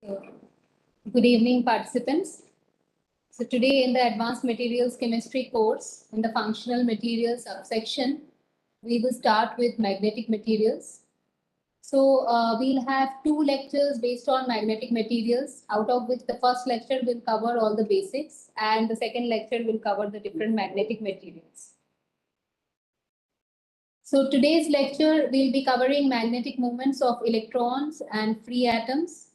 So, good evening, participants. So today in the Advanced Materials Chemistry course, in the Functional Materials subsection, we will start with magnetic materials. So we'll have two lectures based on magnetic materials, out of which the first lecture will cover all the basics and the second lecture will cover the different magnetic materials. So today's lecture, we'll be covering magnetic moments of electrons and free atoms.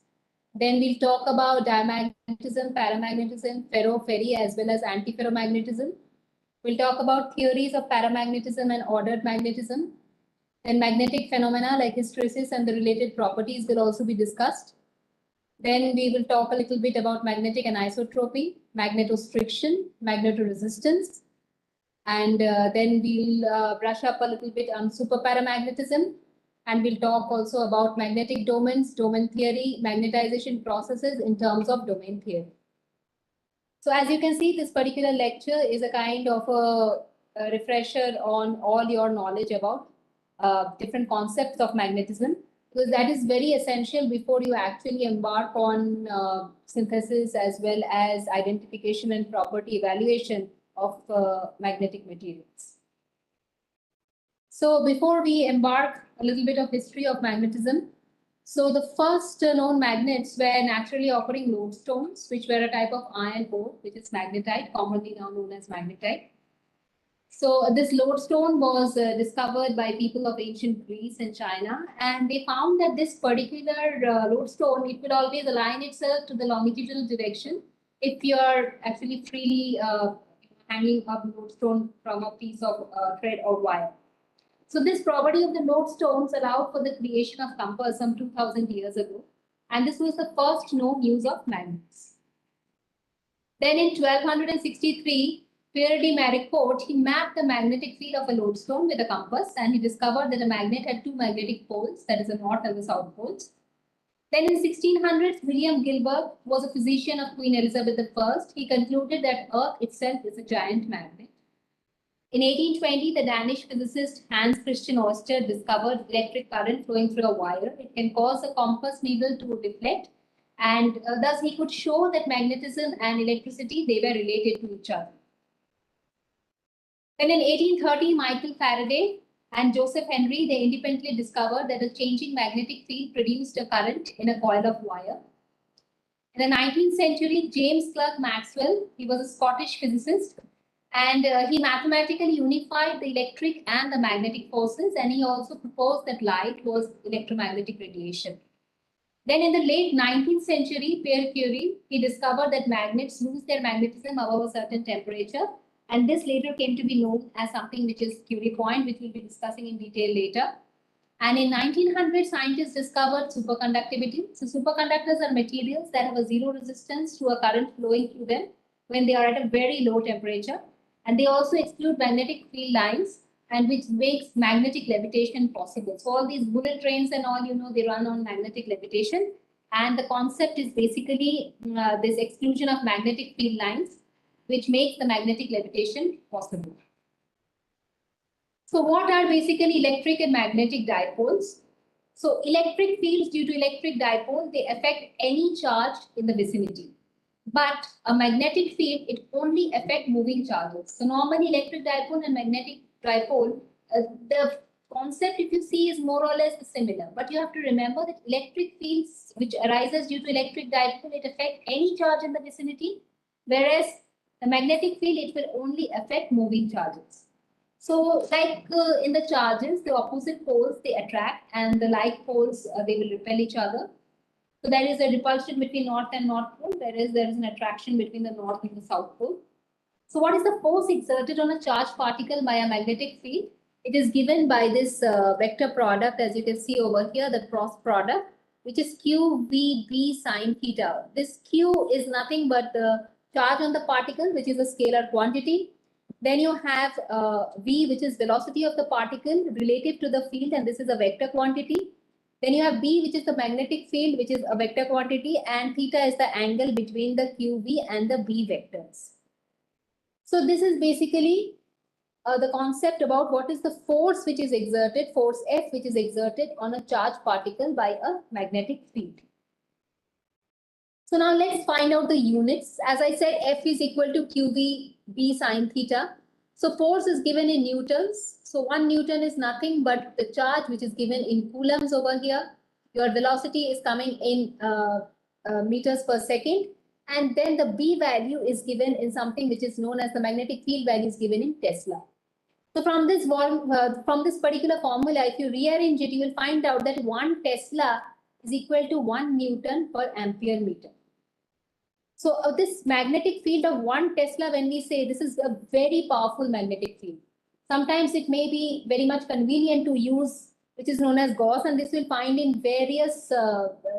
Then we'll talk about diamagnetism, paramagnetism, ferro-ferri, as well as antiferromagnetism. We'll talk about theories of paramagnetism and ordered magnetism. Then magnetic phenomena like hysteresis and the related properties will also be discussed. Then we will talk a little bit about magnetic anisotropy, magnetostriction, magnetoresistance. And then we'll brush up a little bit on superparamagnetism. And we'll talk also about magnetic domains, domain theory, magnetization processes in terms of domain theory. So as you can see, this particular lecture is a kind of a refresher on all your knowledge about different concepts of magnetism, because that is very essential before you actually embark on synthesis as well as identification and property evaluation of magnetic materials. So before we embark, a little bit of history of magnetism. So the first known magnets were naturally occurring lodestones, which were a type of iron ore, which is magnetite, commonly now known as magnetite. So this lodestone was discovered by people of ancient Greece and China, and they found that this particular lodestone, it will always align itself to the longitudinal direction if you are actually freely hanging up lodestone from a piece of thread or wire. So this property of the lodestones allowed for the creation of compass some 2000 years ago. And this was the first known use of magnets. Then in 1263, Pierre de Maricourt, he mapped the magnetic field of a lodestone with a compass, and he discovered that a magnet had two magnetic poles, that is the north and the south poles. Then in 1600s, William Gilbert was a physician of Queen Elizabeth I. He concluded that Earth itself is a giant magnet. In 1820, the Danish physicist Hans Christian Ørsted discovered electric current flowing through a wire. It can cause a compass needle to deflect, and thus he could show that magnetism and electricity, they were related to each other. Then in 1830, Michael Faraday and Joseph Henry, they independently discovered that a changing magnetic field produced a current in a coil of wire. In the 19th century, James Clerk Maxwell, he was a Scottish physicist, and he mathematically unified the electric and the magnetic forces, and he also proposed that light was electromagnetic radiation. Then in the late 19th century, Pierre Curie, he discovered that magnets lose their magnetism above a certain temperature, and this later came to be known as something which is Curie point, which we'll be discussing in detail later. And in 1900, scientists discovered superconductivity. So superconductors are materials that have a zero resistance to a current flowing through them when they are at a very low temperature. And they also exclude magnetic field lines, and which makes magnetic levitation possible. So all these bullet trains and all, they run on magnetic levitation. And the concept is basically this exclusion of magnetic field lines, which makes the magnetic levitation possible. So what are basically electric and magnetic dipoles? So electric fields due to electric dipole, they affect any charge in the vicinity. But a magnetic field, it only affects moving charges. So normally electric dipole and magnetic dipole, the concept, if you see, is more or less similar. But you have to remember that electric fields which arises due to electric dipole, it affects any charge in the vicinity, whereas the magnetic field, it will only affect moving charges. So like in the charges, the opposite poles, they attract, and the like poles, they will repel each other. So there is a repulsion between north and north pole, whereas there is an attraction between the north and the south pole. So what is the force exerted on a charged particle by a magnetic field? It is given by this vector product, as you can see over here, the cross product, which is QVB sine theta. This Q is nothing but the charge on the particle, which is a scalar quantity. Then you have V, which is velocity of the particle relative to the field, and this is a vector quantity. Then you have B, which is the magnetic field, which is a vector quantity, and theta is the angle between the QV and the B vectors. So this is basically the concept about what is the force which is exerted, force F, which is exerted on a charged particle by a magnetic field. So now let's find out the units. As I said, F is equal to QV B sine theta. So force is given in newtons. So 1 Newton is nothing but the charge which is given in coulombs over here. Your velocity is coming in meters per second. And then the B value is given in something which is known as the magnetic field value is given in Tesla. So from this particular formula, if you rearrange it, you will find out that 1 Tesla is equal to 1 Newton per ampere meter. So this magnetic field of 1 Tesla, when we say this is a very powerful magnetic field, sometimes it may be very much convenient to use, which is known as Gauss, and this will find in various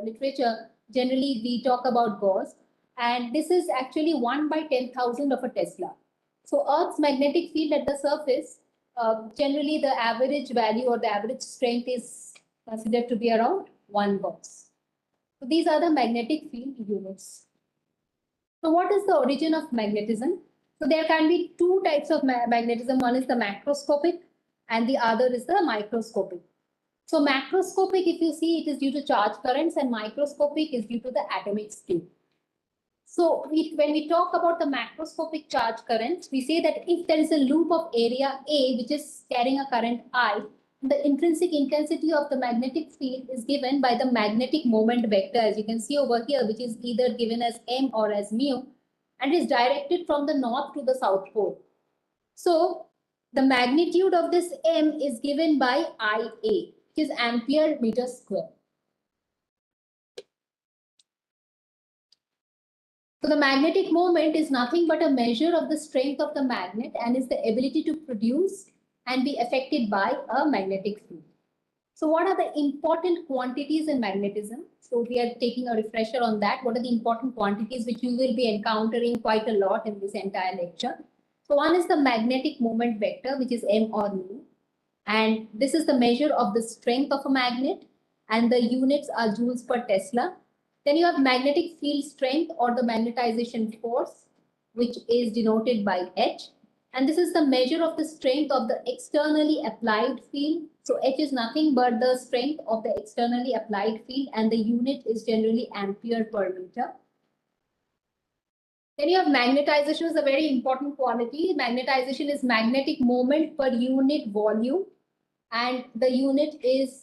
literature. Generally, we talk about Gauss, and this is actually 1 by 10,000 of a Tesla. So Earth's magnetic field at the surface, generally the average value or the average strength is considered to be around 1 Gauss. So these are the magnetic field units. So what is the origin of magnetism? So there can be two types of magnetism. One is the macroscopic and the other is the microscopic. So macroscopic, if you see, it is due to charge currents, and microscopic is due to the atomic scale. So when we talk about the macroscopic charge currents, we say that if there is a loop of area A which is carrying a current I, the intrinsic intensity of the magnetic field is given by the magnetic moment vector, as you can see over here, which is either given as m or as mu, and is directed from the north to the south pole. So the magnitude of this m is given by Ia, which is ampere meter square. So the magnetic moment is nothing but a measure of the strength of the magnet and is the ability to produce and be affected by a magnetic field. So what are the important quantities in magnetism? So we are taking a refresher on that. What are the important quantities which you will be encountering quite a lot in this entire lecture? So one is the magnetic moment vector, which is m or mu. And this is the measure of the strength of a magnet, and the units are joules per Tesla. Then you have magnetic field strength or the magnetization force, which is denoted by H. And this is the measure of the strength of the externally applied field. So H is nothing but the strength of the externally applied field, and the unit is generally ampere per meter. Then you have magnetization is a very important quality. Magnetization is magnetic moment per unit volume, and the unit is,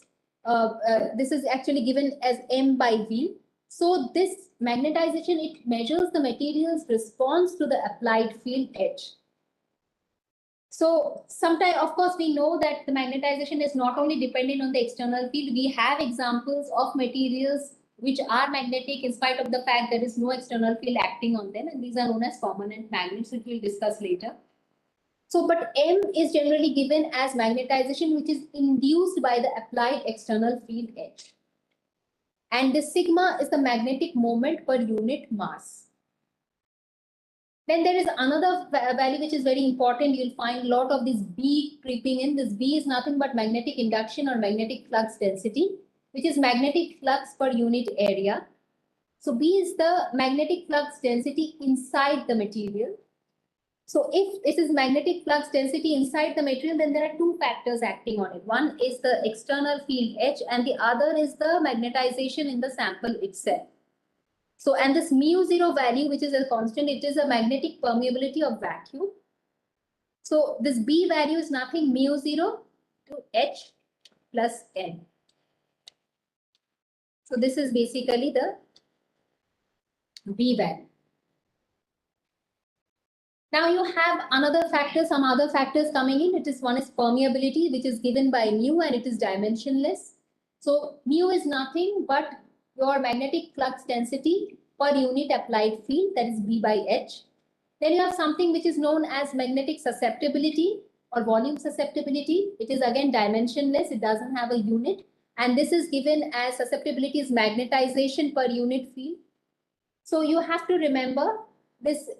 this is actually given as m by v. So this magnetization, it measures the material's response to the applied field H. So sometimes, of course, we know that the magnetization is not only dependent on the external field. We have examples of materials which are magnetic in spite of the fact there is no external field acting on them, and these are known as permanent magnets, which we'll discuss later. So, but M is generally given as magnetization, which is induced by the applied external field H. And the sigma is the magnetic moment per unit mass. Then there is another value which is very important. You'll find a lot of this B creeping in. This B is nothing but magnetic induction or magnetic flux density, which is magnetic flux per unit area. So B is the magnetic flux density inside the material. So if this is magnetic flux density inside the material, then there are two factors acting on it. One is the external field H, and the other is the magnetization in the sample itself. So, and this mu0 value, which is a constant, it is a magnetic permeability of vacuum. So this B value is nothing mu0 to H plus N. So this is basically the B value. Now you have another factor, some other factors coming in. It is one is permeability, which is given by mu, and it is dimensionless. So mu is nothing but your magnetic flux density per unit applied field, that is B by H. Then you have something which is known as magnetic susceptibility or volume susceptibility. It is again dimensionless. It doesn't have a unit. And this is given as susceptibility is magnetization per unit field. So you have to remember this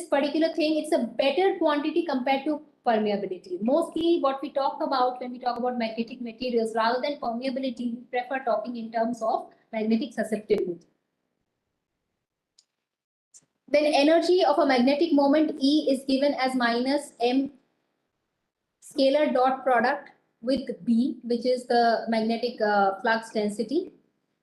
particular thing, it's a better quantity compared to permeability. Mostly what we talk about when we talk about magnetic materials, rather than permeability, we prefer talking in terms of magnetic susceptibility. Then energy of a magnetic moment E is given as minus M scalar dot product with B, which is the magnetic flux density.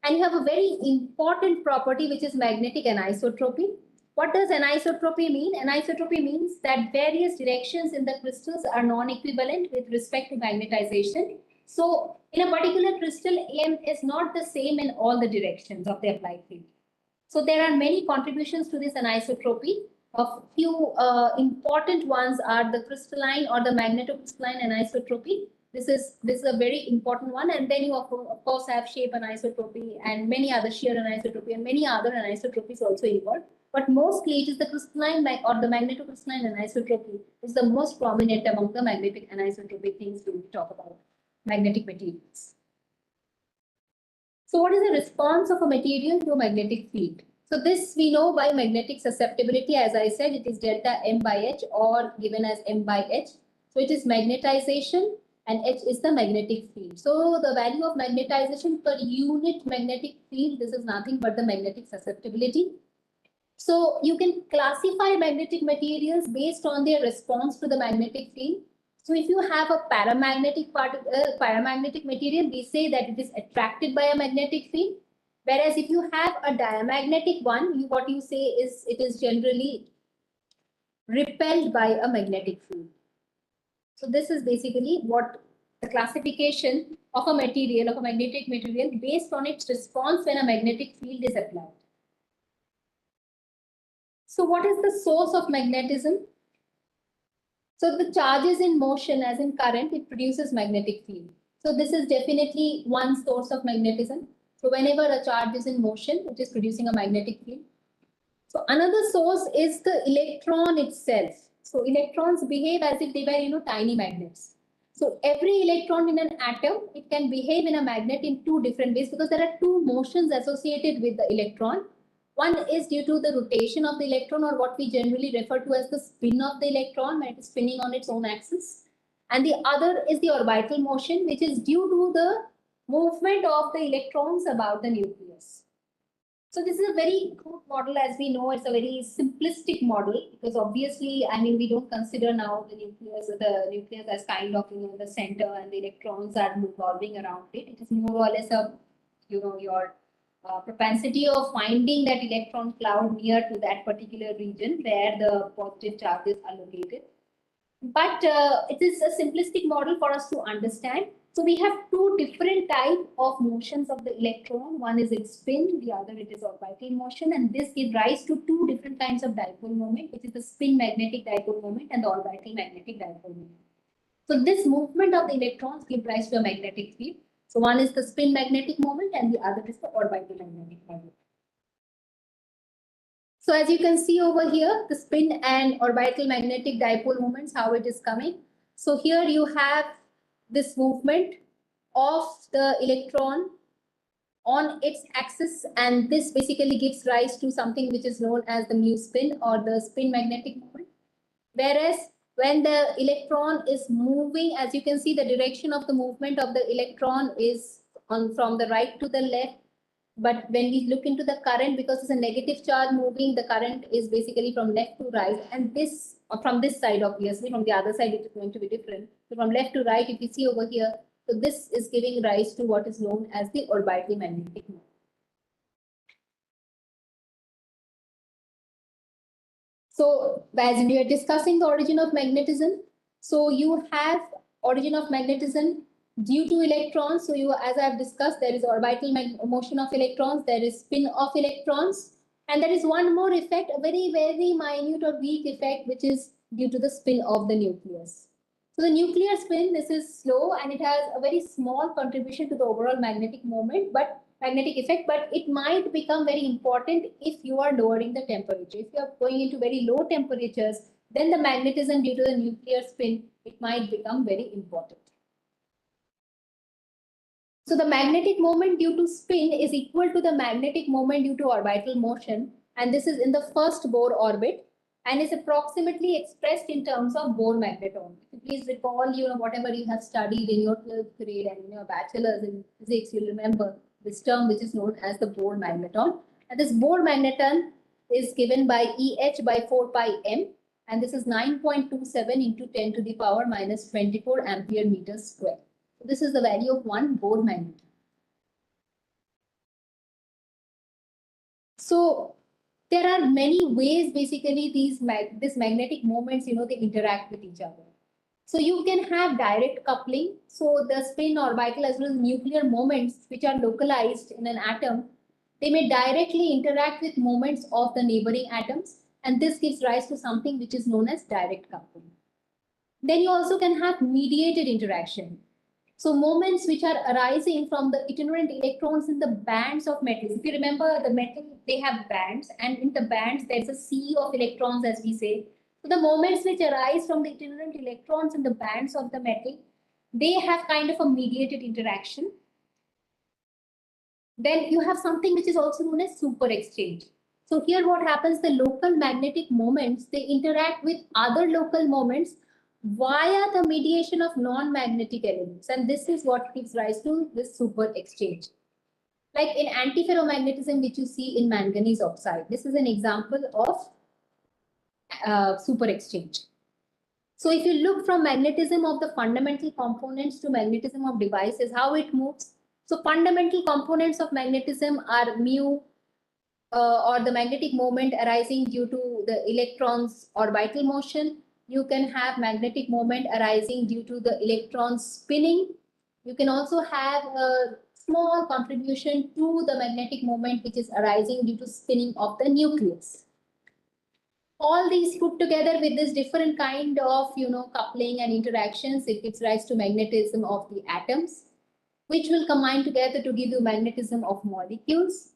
And you have a very important property, which is magnetic anisotropy. What does anisotropy mean? Anisotropy means that various directions in the crystals are non-equivalent with respect to magnetization. So in a particular crystal, AM is not the same in all the directions of the applied field. So there are many contributions to this anisotropy. A few important ones are the crystalline or the magnetocrystalline anisotropy. This is a very important one. And then you of course have shape anisotropy and many other shear anisotropy and many other anisotropies also involved. But mostly it is the crystalline or the magnetocrystalline anisotropy is the most prominent among the magnetic anisotropy things we talk about magnetic materials. So what is the response of a material to a magnetic field? So this we know by magnetic susceptibility. As I said, it is delta M by H or given as M by H. So it is magnetization and H is the magnetic field. So the value of magnetization per unit magnetic field, this is nothing but the magnetic susceptibility. So you can classify magnetic materials based on their response to the magnetic field. So if you have a paramagnetic material, we say that it is attracted by a magnetic field. Whereas if you have a diamagnetic one, what you say is it is generally repelled by a magnetic field. So this is basically what the classification of a material, of a magnetic material, based on its response when a magnetic field is applied. So what is the source of magnetism? So the charge is in motion, as in current, it produces magnetic field. So this is definitely one source of magnetism. So whenever a charge is in motion, it is producing a magnetic field. So another source is the electron itself. So electrons behave as if they were, tiny magnets. So every electron in an atom, it can behave in a magnet in two different ways because there are two motions associated with the electron. One is due to the rotation of the electron, or what we generally refer to as the spin of the electron, when it is spinning on its own axis. And the other is the orbital motion, which is due to the movement of the electrons about the nucleus. So this is a very crude model. As we know, it's a very simplistic model because obviously, we don't consider now the nucleus as kind of, the center and the electrons are revolving around it. It is more or less a, your propensity of finding that electron cloud near to that particular region where the positive charges are located. But it is a simplistic model for us to understand. So we have two different types of motions of the electron. One is its spin, the other it is orbital motion, and this gives rise to two different kinds of dipole moment, which is the spin magnetic dipole moment and the orbital magnetic dipole moment. So this movement of the electrons gives rise to a magnetic field. So one is the spin magnetic moment and the other is the orbital magnetic moment. So as you can see over here, the spin and orbital magnetic dipole moments, how it is coming. So here you have this movement of the electron on its axis, and this basically gives rise to something which is known as the mu spin or the spin magnetic moment. Whereas when the electron is moving, as you can see, the direction of the movement of the electron is from the right to the left. But when we look into the current, because it's a negative charge moving, the current is basically from left to right. And this, from this side, obviously, from the other side, it is going to be different. So from left to right, if you see over here, so this is giving rise to what is known as the orbital magnetic moment. So as we are discussing the origin of magnetism, so you have origin of magnetism due to electrons. So as I have discussed, there is orbital motion of electrons, there is spin of electrons, and there is one more effect, a very, very minute or weak effect, which is due to the spin of the nucleus. So the nuclear spin, this is slow and it has a very small contribution to the overall magnetic moment, but magnetic effect, but it might become very important if you are lowering the temperature. If you are going into very low temperatures, then the magnetism due to the nuclear spin, it might become very important. So the magnetic moment due to spin is equal to the magnetic moment due to orbital motion, and this is in the first Bohr orbit and is approximately expressed in terms of Bohr magneton. Please recall, whatever you have studied in your 12th grade and in your bachelor's in physics, you'll remember this term which is known as the Bohr magneton. And this Bohr magneton is given by EH by 4 pi m, and this is 9.27 into 10 to the power minus 24 ampere meters square. So this is the value of one Bohr magneton. So there are many ways basically these magnetic moments, they interact with each other. So you can have direct coupling. So the spin, orbital as well as nuclear moments which are localized in an atom, they may directly interact with moments of the neighboring atoms, and this gives rise to something which is known as direct coupling. Then you also can have mediated interaction. So moments which are arising from the itinerant electrons in the bands of metals. If you remember, the metal, they have bands, and in the bands, there's a sea of electrons, as we say. So the moments which arise from the itinerant electrons in the bands of the metal, they have kind of a mediated interaction. Then you have something which is also known as super exchange. So here what happens, the local magnetic moments, they interact with other local moments via the mediation of non-magnetic elements. And this is what gives rise to this super exchange. Like in antiferromagnetism, which you see in manganese oxide. This is an example of super exchange. So if you look from magnetism of the fundamental components to magnetism of devices, how it moves. So fundamental components of magnetism are mu, or the magnetic moment arising due to the electron's orbital motion. You can have magnetic moment arising due to the electrons spinning. You can also have a small contribution to the magnetic moment which is arising due to spinning of the nucleus. All these put together with this different kind of coupling and interactions, it gives rise to magnetism of the atoms, which will combine together to give you magnetism of molecules.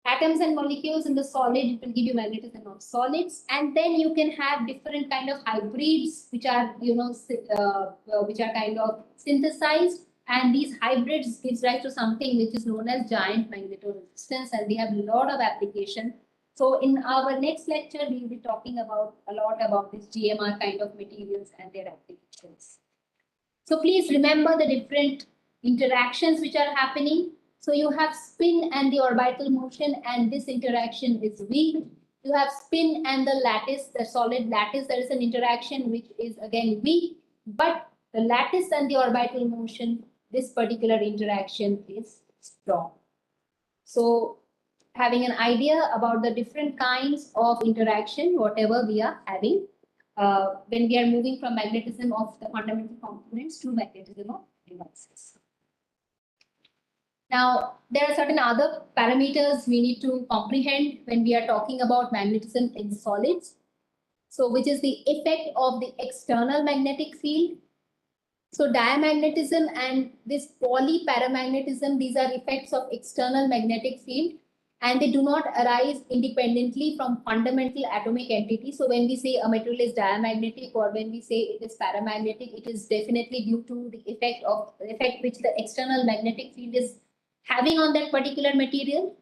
Atoms and molecules in the solid, it will give you magnetism of solids, and then you can have different kind of hybrids which are which are kind of synthesized, and these hybrids gives rise to something which is known as giant magnetoresistance, and they have a lot of application. So in our next lecture, we will be talking about a lot about this GMR kind of materials and their applications. So please remember the different interactions which are happening. So you have spin and the orbital motion, and this interaction is weak. You have spin and the lattice, the solid lattice, there is an interaction which is again weak, but the lattice and the orbital motion, this particular interaction is strong. So having an idea about the different kinds of interaction, whatever we are having, when we are moving from magnetism of the fundamental components to magnetism of devices. Now, there are certain other parameters we need to comprehend when we are talking about magnetism in solids. So, which is the effect of the external magnetic field. So, diamagnetism and this polyparamagnetism, these are effects of external magnetic field, and they do not arise independently from fundamental atomic entities. So, when we say a material is diamagnetic or when we say it is paramagnetic, it is definitely due to the effect which the external magnetic field is having on that particular material.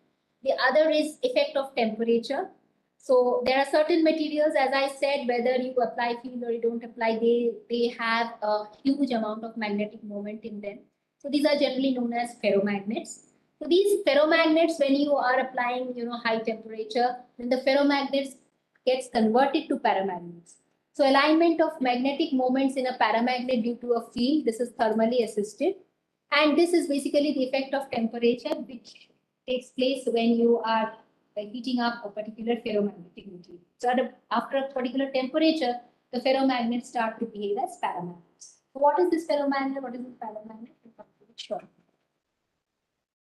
The other is effect of temperature. So there are certain materials, as I said, whether you apply field or you don't apply, they have a huge amount of magnetic moment in them. So these are generally known as ferromagnets. So these ferromagnets, when you are applying, high temperature, then the ferromagnets gets converted to paramagnets. So alignment of magnetic moments in a paramagnet due to a field, this is thermally assisted. And this is basically the effect of temperature, which takes place when you are heating up a particular ferromagnetic material. So after a particular temperature, the ferromagnets start to behave as paramagnets. So what is this ferromagnet? What is this paramagnet? Sure.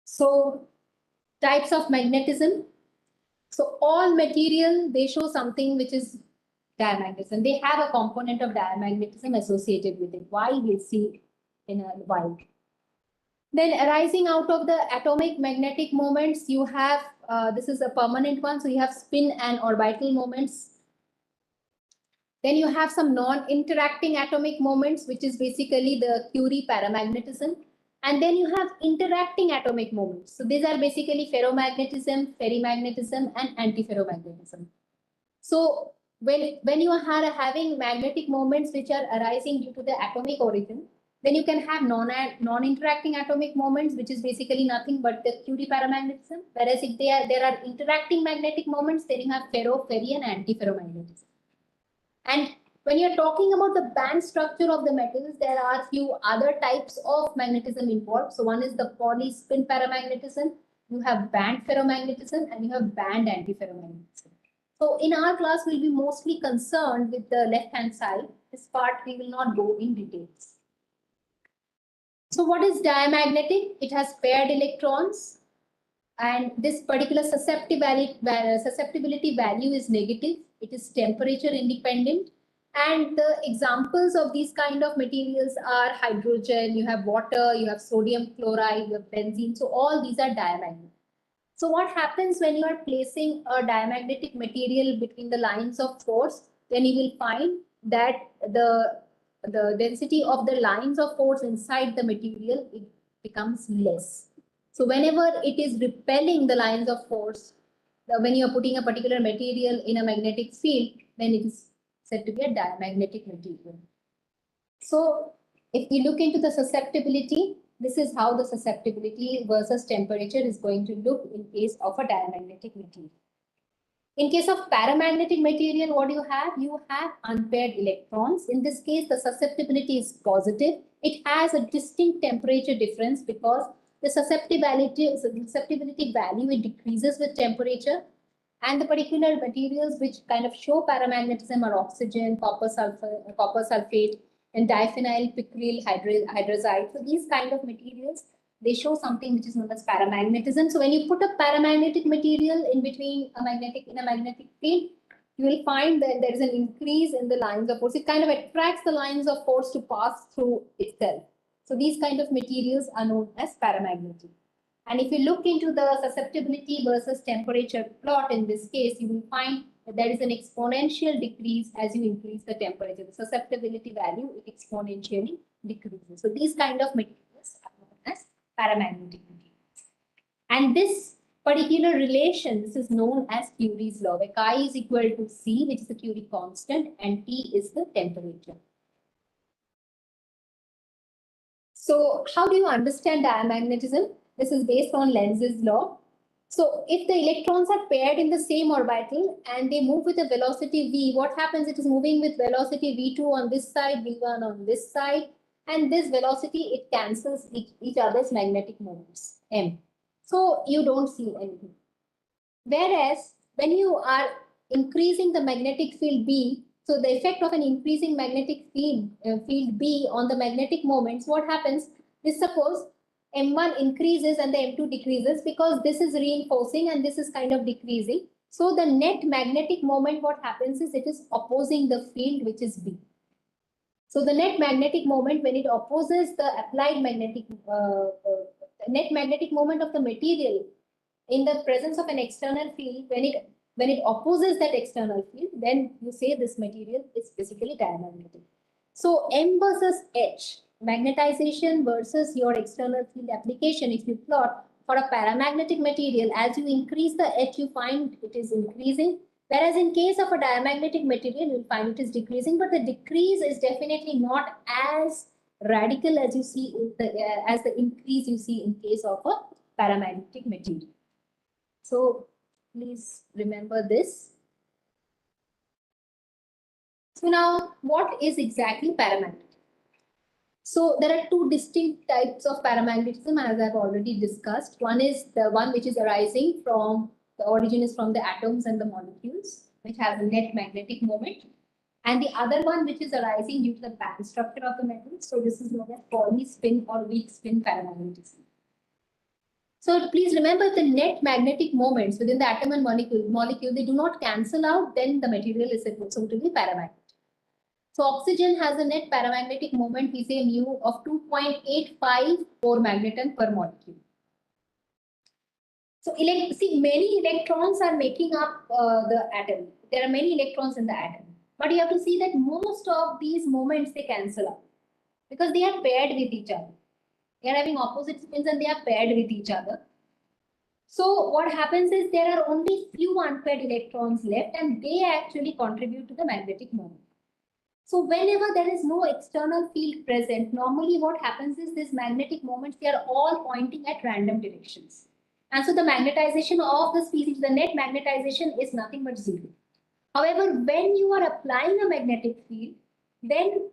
So types of magnetism. So all material, they show something which is diamagnetism. They have a component of diamagnetism associated with it. Why? We'll see in a while. Then arising out of the atomic magnetic moments, you have, this is a permanent one, so you have spin and orbital moments. Then you have some non-interacting atomic moments, which is basically the Curie paramagnetism. And then you have interacting atomic moments. So these are basically ferromagnetism, ferrimagnetism, and antiferromagnetism. So when you are having magnetic moments which are arising due to the atomic origin, then you can have non-interacting atomic moments, which is basically nothing but the Curie paramagnetism. Whereas if there are interacting magnetic moments, then you have ferro, ferri, and antiferromagnetism. And when you're talking about the band structure of the metals, there are a few other types of magnetism involved. So one is the polyspin paramagnetism. you have band ferromagnetism, and you have band antiferromagnetism. So in our class, we'll be mostly concerned with the left-hand side. This part we will not go in details. So what is diamagnetic? It has paired electrons, and this particular susceptibility value is negative. It is temperature independent. And the examples of these kind of materials are hydrogen, you have water, you have sodium chloride, you have benzene. So all these are diamagnetic. So what happens when you are placing a diamagnetic material between the lines of force, then you will find that the density of the lines of force inside the material, it becomes less. So whenever it is repelling the lines of force, when you are putting a particular material in a magnetic field, then it is said to be a diamagnetic material. So if you look into the susceptibility, this is how the susceptibility versus temperature is going to look in case of a diamagnetic material. In case of paramagnetic material, what do you have? You have unpaired electrons. In this case, the susceptibility is positive. It has a distinct temperature difference because the susceptibility value, it decreases with temperature. And the particular materials which kind of show paramagnetism are oxygen, copper sulfate, and diphenyl picril hydrazide. So these kind of materials, they show something which is known as paramagnetism. So when you put a paramagnetic material in between a magnetic field, you will find that there is an increase in the lines of force. It kind of attracts the lines of force to pass through itself. So these kind of materials are known as paramagnetic. And if you look into the susceptibility versus temperature plot in this case, you will find that there is an exponential decrease as you increase the temperature. The susceptibility value, it exponentially decreases. So these kind of materials are known as paramagnetic materials. And this particular relation, this is known as Curie's law, where chi is equal to C, which is the Curie constant, and T is the temperature. So how do you understand diamagnetism? This is based on Lenz's law. So if the electrons are paired in the same orbital and they move with a velocity v, what happens? It is moving with velocity v2 on this side, v1 on this side, and this velocity, it cancels each other's magnetic moments, m. So you don't see anything. Whereas when you are increasing the magnetic field B, so the effect of an increasing magnetic field B on the magnetic moments, what happens is, suppose M1 increases and the M2 decreases, because this is reinforcing and this is kind of decreasing. So the net magnetic moment, what happens is, it is opposing the field which is B. So the net magnetic moment, when it opposes the applied magnetic, net magnetic moment of the material in the presence of an external field, when it opposes that external field, then you say this material is basically diamagnetic. So M versus H, magnetization versus your external field application, if you plot for a paramagnetic material, as you increase the H, you find it is increasing. Whereas in case of a diamagnetic material, you'll find it is decreasing, but the decrease is definitely not as radical as you see as the increase you see in case of a paramagnetic material. So please remember this. So now, what is exactly paramagnetism? So there are two distinct types of paramagnetism, as I've already discussed. One is the one which is arising from, the origin is from the atoms and the molecules, which have a net magnetic moment. And the other one which is arising due to the band structure of the metal. So this is known as polyspin or weak spin paramagnetism. So please remember, the net magnetic moments within the atom and molecule, they do not cancel out, then the material is supposed to be paramagnetic. So oxygen has a net paramagnetic moment, we say mu, of 2.85 magneton per molecule. So see, many electrons are making up the atom. There are many electrons in the atom. But you have to see that most of these moments, they cancel out because they are paired with each other. They are having opposite spins and they are paired with each other. So what happens is, there are only few unpaired electrons left and they actually contribute to the magnetic moment. So whenever there is no external field present, normally what happens is, these magnetic moments, they are all pointing at random directions. And so the magnetization of the species, the net magnetization, is nothing but zero. However, when you are applying a magnetic field, then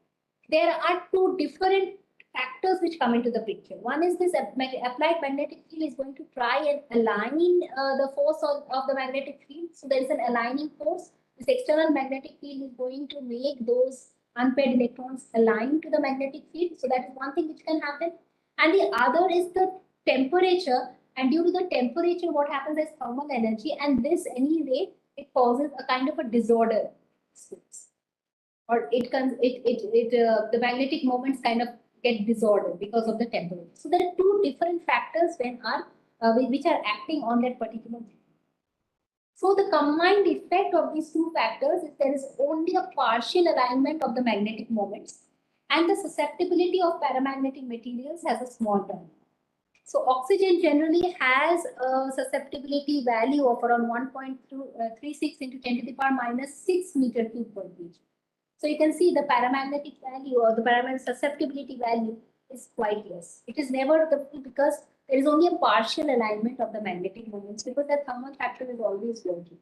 there are two different factors which come into the picture. One is this applied magnetic field is going to try and align the force of the magnetic field. So there is an aligning force. This external magnetic field is going to make those unpaired electrons align to the magnetic field. So that is one thing which can happen. And the other is the temperature. And due to the temperature, what happens is thermal energy. And this anyway, it causes a kind of a disorder. Or the magnetic moments kind of get disordered because of the temperature. So there are two different factors which are acting on that particular thing. So the combined effect of these two factors is there is only a partial alignment of the magnetic moments, and the susceptibility of paramagnetic materials has a small term. So oxygen generally has a susceptibility value of around 1.36 into 10 to the power minus 6 meter cube per kg. So you can see the paramagnetic value or the paramagnetic susceptibility value is quite less. It is never because there is only a partial alignment of the magnetic moments because the thermal factor is always working.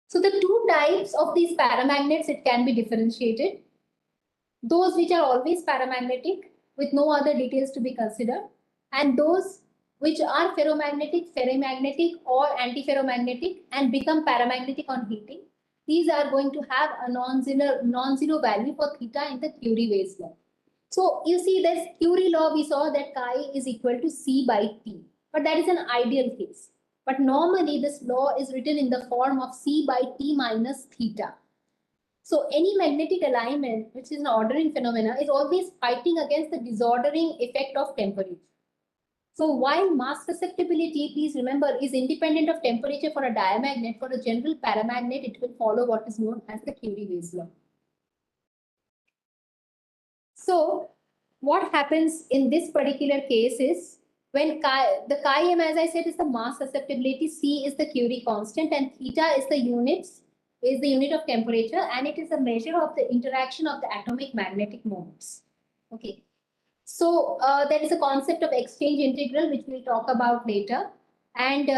So the two types of these paramagnets, it can be differentiated. Those which are always paramagnetic with no other details to be considered, and those which are ferromagnetic, ferrimagnetic or antiferromagnetic and become paramagnetic on heating. These are going to have a non-zero value for theta in the Curie-Weiss law. So you see this Curie law, we saw that chi is equal to C by T, but that is an ideal case. But normally this law is written in the form of C by T minus theta. So any magnetic alignment, which is an ordering phenomena, is always fighting against the disordering effect of temperature. So while mass susceptibility, please remember, is independent of temperature for a diamagnet, for a general paramagnet, it will follow what is known as the Curie-Weiss law. So what happens in this particular case is when the chi-m, as I said, is the mass susceptibility, C is the Curie constant, and theta is the unit of temperature, and it is a measure of the interaction of the atomic magnetic moments. Okay. So there is a concept of exchange integral, which we'll talk about later. And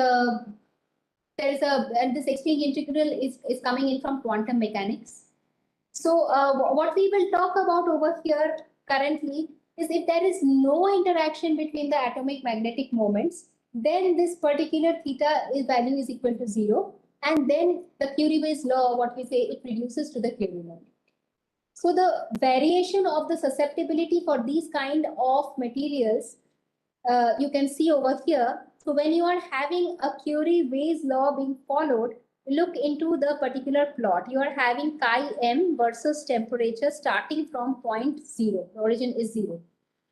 this exchange integral is coming in from quantum mechanics. So what we will talk about over here currently is if there is no interaction between the atomic magnetic moments, then this particular theta value is equal to 0. And then the Curie-Weiss law, what we say, it reduces to the Curie law. So the variation of the susceptibility for these kind of materials, you can see over here. So when you are having a Curie-Weiss law being followed, look into the particular plot. You are having chi-m versus temperature starting from point 0. The origin is 0.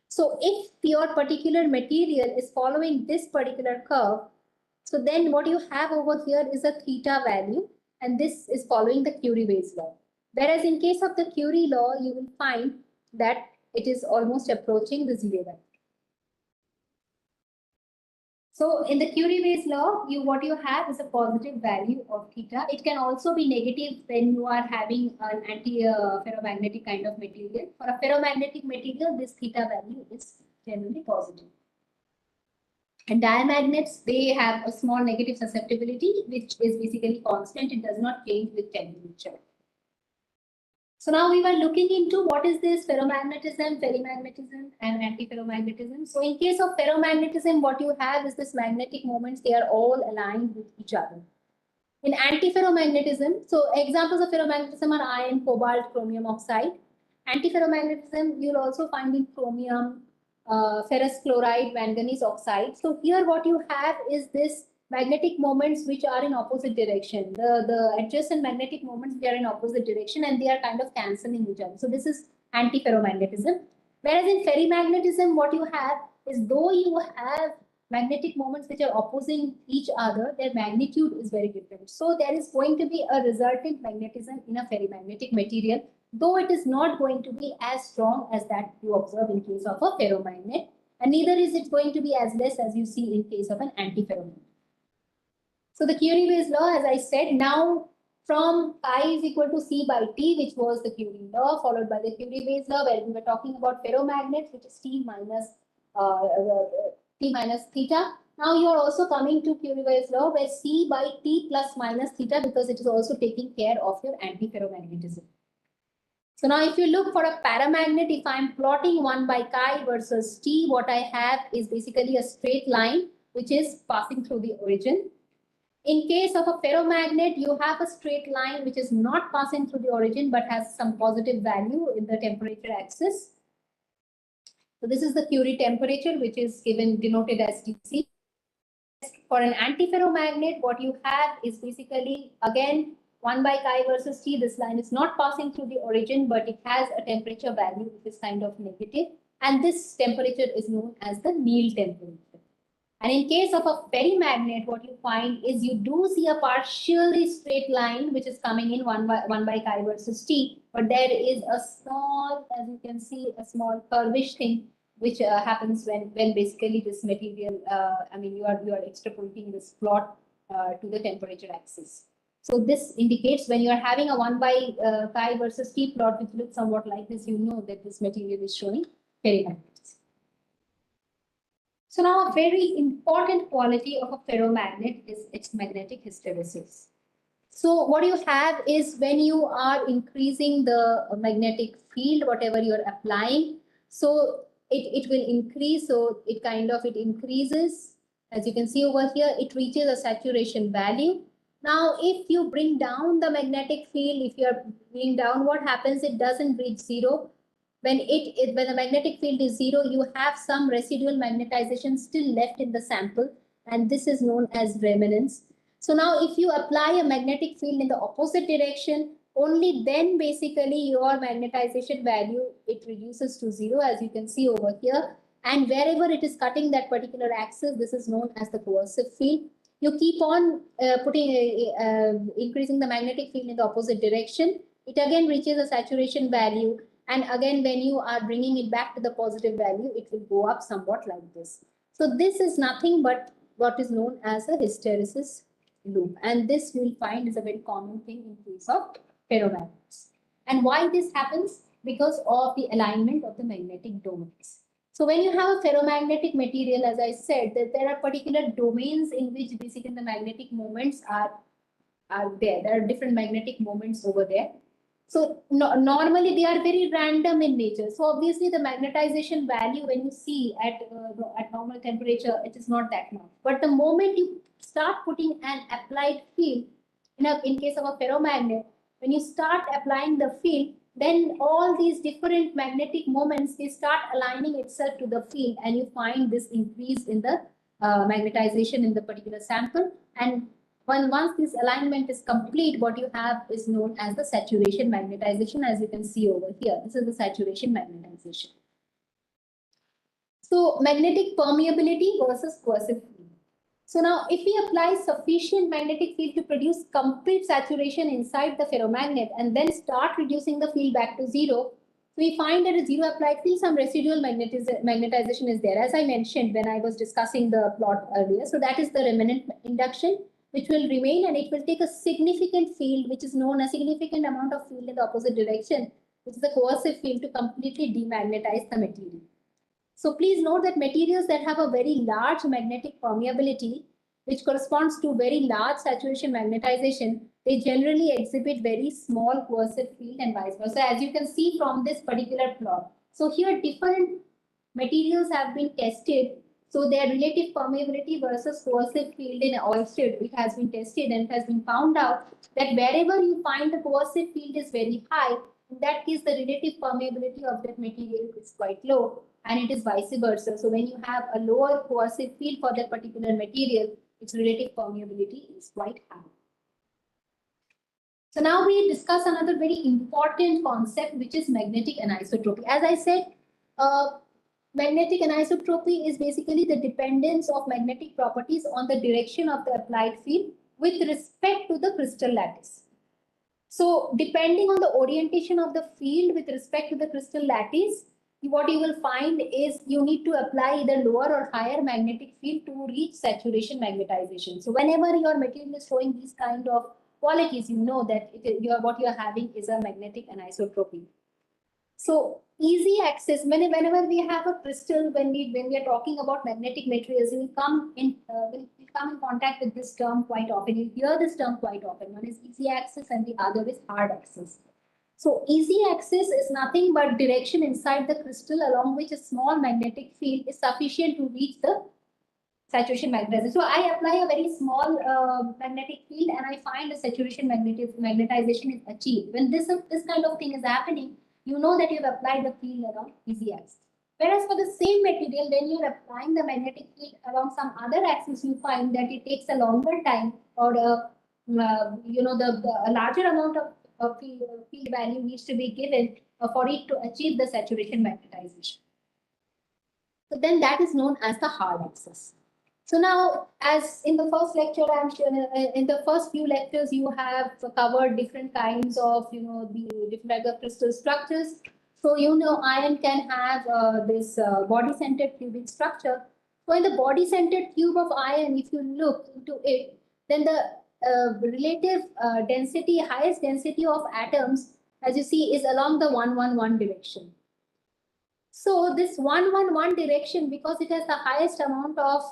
So if your particular material is following this particular curve, so then what you have over here is a theta value, and this is following the Curie-Weiss law. Whereas in case of the Curie law, you will find that it is almost approaching the 0 value. So in the Curie-Weiss law, what you have is a positive value of theta. It can also be negative when you are having an anti-ferromagnetic kind of material. For a ferromagnetic material, this theta value is generally positive. And diamagnets, they have a small negative susceptibility, which is basically constant. It does not change with temperature. So now we were looking into what is this ferromagnetism, ferrimagnetism, and antiferromagnetism. So in case of ferromagnetism, what you have is this magnetic moments, they are all aligned with each other. In antiferromagnetism, so examples of ferromagnetism are iron, cobalt, chromium oxide. Antiferromagnetism, you'll also find in chromium, ferrous chloride, manganese oxide. So here what you have is this magnetic moments which are in opposite direction. The adjacent magnetic moments, they are in opposite direction and they are kind of cancelling each other. So this is antiferromagnetism. Whereas in ferrimagnetism, what you have is though you have magnetic moments which are opposing each other, their magnitude is very different. So there is going to be a resultant magnetism in a ferrimagnetic material, though it is not going to be as strong as that you observe in case of a ferromagnet, and neither is it going to be as less as you see in case of an antiferromagnet. So the Curie-Weiss law, as I said, now from chi is equal to C by T, which was the Curie law, followed by the Curie-Weiss law, where we were talking about ferromagnets, which is T minus theta. Now you are also coming to Curie-Weiss law, where C by T plus minus theta, because it is also taking care of your antiferromagnetism. So now if you look for a paramagnet, if I'm plotting 1 by chi versus t, what I have is basically a straight line which is passing through the origin. In case of a ferromagnet, you have a straight line which is not passing through the origin but has some positive value in the temperature axis. So this is the Curie temperature, which is denoted as Tc. For an antiferromagnet, what you have is basically, again, 1 by chi versus t. This line is not passing through the origin, but it has a temperature value which is kind of negative. And this temperature is known as the Néel temperature. And in case of a ferrimagnet, what you find is you do see a partially straight line which is coming in 1 by chi versus t, but there is a small, as you can see, a small curvish thing which happens when basically this material, you are extrapolating this plot to the temperature axis. So this indicates when you are having a 1 by chi versus t plot which looks somewhat like this, you know that this material is showing ferrimagnetism. So now a very important quality of a ferromagnet is its magnetic hysteresis. So what you have is when you are increasing the magnetic field, whatever you are applying, so it will increase. So it increases. As you can see over here, it reaches a saturation value. Now, if you bring down the magnetic field, if you are bringing down, what happens? It doesn't reach zero. When the magnetic field is zero, you have some residual magnetization still left in the sample, and this is known as remanence. So now if you apply a magnetic field in the opposite direction, only then basically your magnetization value, it reduces to zero, as you can see over here. And wherever it is cutting that particular axis, this is known as the coercive field. You keep on increasing the magnetic field in the opposite direction. It again reaches a saturation value. And again, when you are bringing it back to the positive value, it will go up somewhat like this. So this is nothing but what is known as a hysteresis loop. And this you will find is a very common thing in case of ferromagnets. And why this happens? Because of the alignment of the magnetic domains. So when you have a ferromagnetic material, as I said, that there are particular domains in which basically the magnetic moments are there. There are different magnetic moments over there. So normally they are very random in nature. So obviously the magnetization value when you see at normal temperature, it is not that much. But the moment you start putting an applied field, in case of a ferromagnet, when you start applying the field, then all these different magnetic moments, they start aligning itself to the field, and you find this increase in the magnetization in the particular sample. And once this alignment is complete, what you have is known as the saturation magnetization, as you can see over here. This is the saturation magnetization. So magnetic permeability versus coercive field. So now if we apply sufficient magnetic field to produce complete saturation inside the ferromagnet and then start reducing the field back to zero, we find that a zero applied field, some residual magnetization is there, as I mentioned when I was discussing the plot earlier. So that is the remnant induction, which will remain, and it will take a significant field, which is known as significant amount of field in the opposite direction, which is the coercive field, to completely demagnetize the material. So please note that materials that have a very large magnetic permeability, which corresponds to very large saturation magnetization, they generally exhibit very small coercive field and vice versa, as you can see from this particular plot. So here different materials have been tested. So their relative permeability versus coercive field in oilstone, it has been tested, and it has been found out that wherever you find the coercive field is very high, in that case the relative permeability of that material is quite low, and it is vice versa. So when you have a lower coercive field for that particular material, its relative permeability is quite high. So now we discuss another very important concept, which is magnetic anisotropy. As I said, magnetic anisotropy is basically the dependence of magnetic properties on the direction of the applied field with respect to the crystal lattice. So depending on the orientation of the field with respect to the crystal lattice, what you will find is you need to apply either lower or higher magnetic field to reach saturation magnetization. So whenever your material is showing these kind of qualities, you know that what you are having is a magnetic anisotropy. So easy access, whenever we have a crystal, when we are talking about magnetic materials, we will come in contact with this term quite often. You hear this term quite often. One is easy access and the other is hard access. So easy axis is nothing but direction inside the crystal along which a small magnetic field is sufficient to reach the saturation magnetism. So I apply a very small magnetic field and I find the saturation magnetization is achieved. When this kind of thing is happening, you know that you've applied the field around easy axis. Whereas for the same material, when you're applying the magnetic field along some other axis, you find that it takes a longer time, or a larger amount of field value needs to be given for it to achieve the saturation magnetization. So then that is known as the hard axis. So now, as in the first lecture, I'm sure in the first few lectures, you have covered different kinds of, the different types of crystal structures. So, iron can have this body-centered cubic structure. So in the body-centered cube of iron, if you look into it, then the relative density, highest density of atoms, as you see, is along the 1-1-1 direction. So this 1-1-1 direction, because it has the highest amount of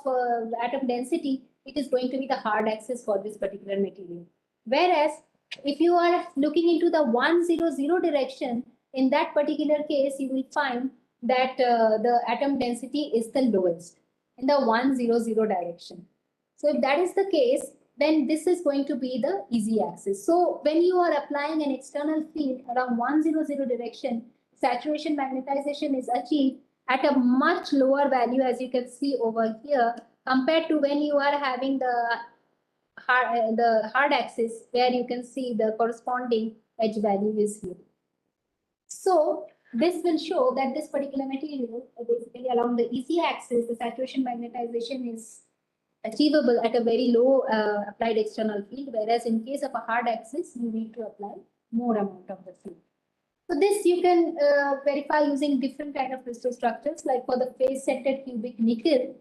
atom density, it is going to be the hard axis for this particular material. Whereas if you are looking into the 1-0-0 direction, in that particular case, you will find that the atom density is the lowest in the 1-0-0 direction. So if that is the case, then this is going to be the easy axis. So when you are applying an external field around 1-0-0 direction, saturation magnetization is achieved at a much lower value, as you can see over here, compared to when you are having the hard axis, where you can see the corresponding edge value is here. So this will show that this particular material, basically along the easy axis, the saturation magnetization is achievable at a very low applied external field, whereas in case of a hard axis, you need to apply more amount of the field. So this you can verify using different kind of crystal structures. Like for the face-centered cubic nickel,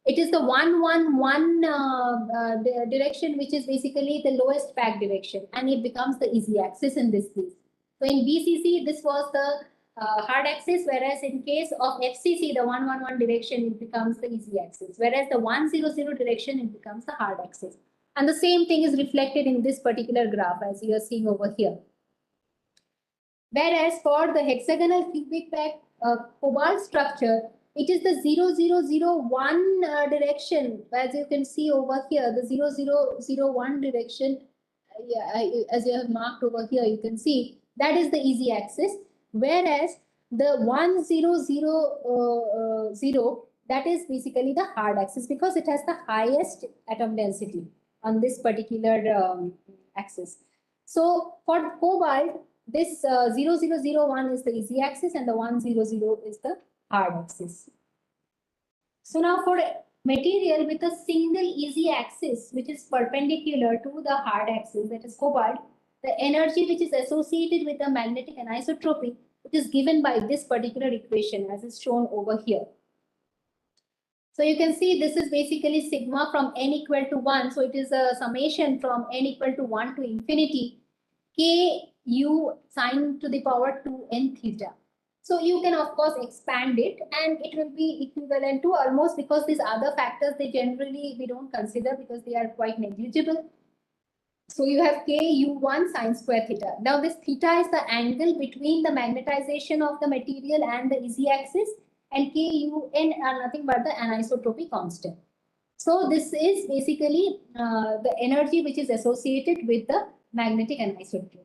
it is the 1-1-1 direction, which is basically the lowest pack direction, and it becomes the easy axis in this case. So in BCC, this was the hard axis, whereas in case of FCC, the 1-1-1 direction, it becomes the easy axis, whereas the 1-0-0 direction, it becomes the hard axis. And the same thing is reflected in this particular graph, as you are seeing over here. Whereas for the hexagonal cubic pack cobalt structure, it is the 0-0-0-1 direction, as you can see over here, the 0-0-0-1 direction, as you have marked over here, you can see that is the easy axis, whereas the 1-0-0-0, that is basically the hard axis, because it has the highest atom density on this particular axis. So for cobalt, this 0-0-0-1 is the easy axis and the 1-0-0 is the hard axis. So now for material with a single easy axis, which is perpendicular to the hard axis, that is cobalt, the energy which is associated with the magnetic anisotropy, it is given by this particular equation, as is shown over here. So you can see this is basically sigma from n equal to 1. So it is a summation from n equal to 1 to infinity, k u sine to the power 2n theta. So you can of course expand it, and it will be equivalent to almost, because these other factors, they generally we don't consider because they are quite negligible. So you have k u1 sine square theta. Now this theta is the angle between the magnetization of the material and the easy axis, and k un are nothing but the anisotropy constant. So this is basically the energy which is associated with the magnetic anisotropy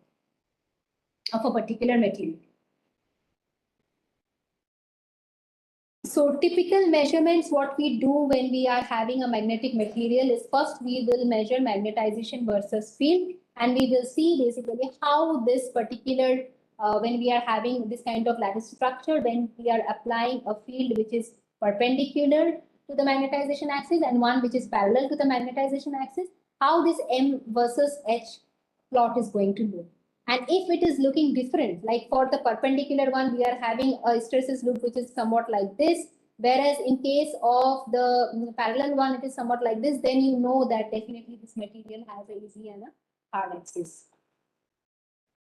of a particular material. So typical measurements, what we do when we are having a magnetic material is, first we will measure magnetization versus field, and we will see basically how this particular, when we are having this kind of lattice structure, when we are applying a field which is perpendicular to the magnetization axis and one which is parallel to the magnetization axis, how this M versus H plot is going to look. And if it is looking different, like for the perpendicular one, we are having a hysteresis loop which is somewhat like this, whereas in case of the parallel one, it is somewhat like this, then you know that definitely this material has a easy and a hard axis.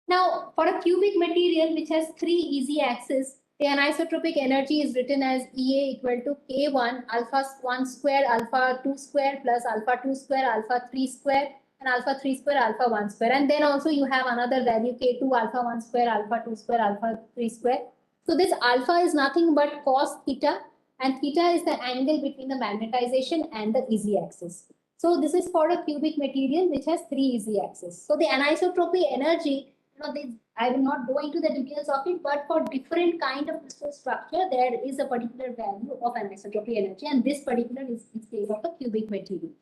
Now, for a cubic material which has 3 easy axes, the anisotropic energy is written as EA equal to K1 alpha 1 square alpha 2 square plus alpha 2 square alpha 3 square and alpha 3 square, alpha 1 square. And then also you have another value K2, alpha 1 square, alpha 2 square, alpha 3 square. So this alpha is nothing but cos theta, and theta is the angle between the magnetization and the easy axis. So this is for a cubic material which has 3 easy axes. So the anisotropy energy, I will not go into the details of it, but for different kind of crystal structure, there is a particular value of anisotropy energy, and this particular is in case of a cubic material.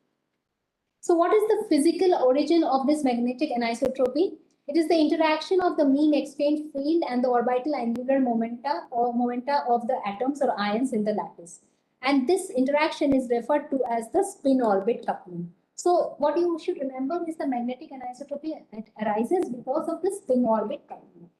So what is the physical origin of this magnetic anisotropy? It is the interaction of the mean exchange field and the orbital angular momenta or momenta of the atoms or ions in the lattice. And this interaction is referred to as the spin-orbit coupling. So what you should remember is the magnetic anisotropy arises because of the spin-orbit coupling.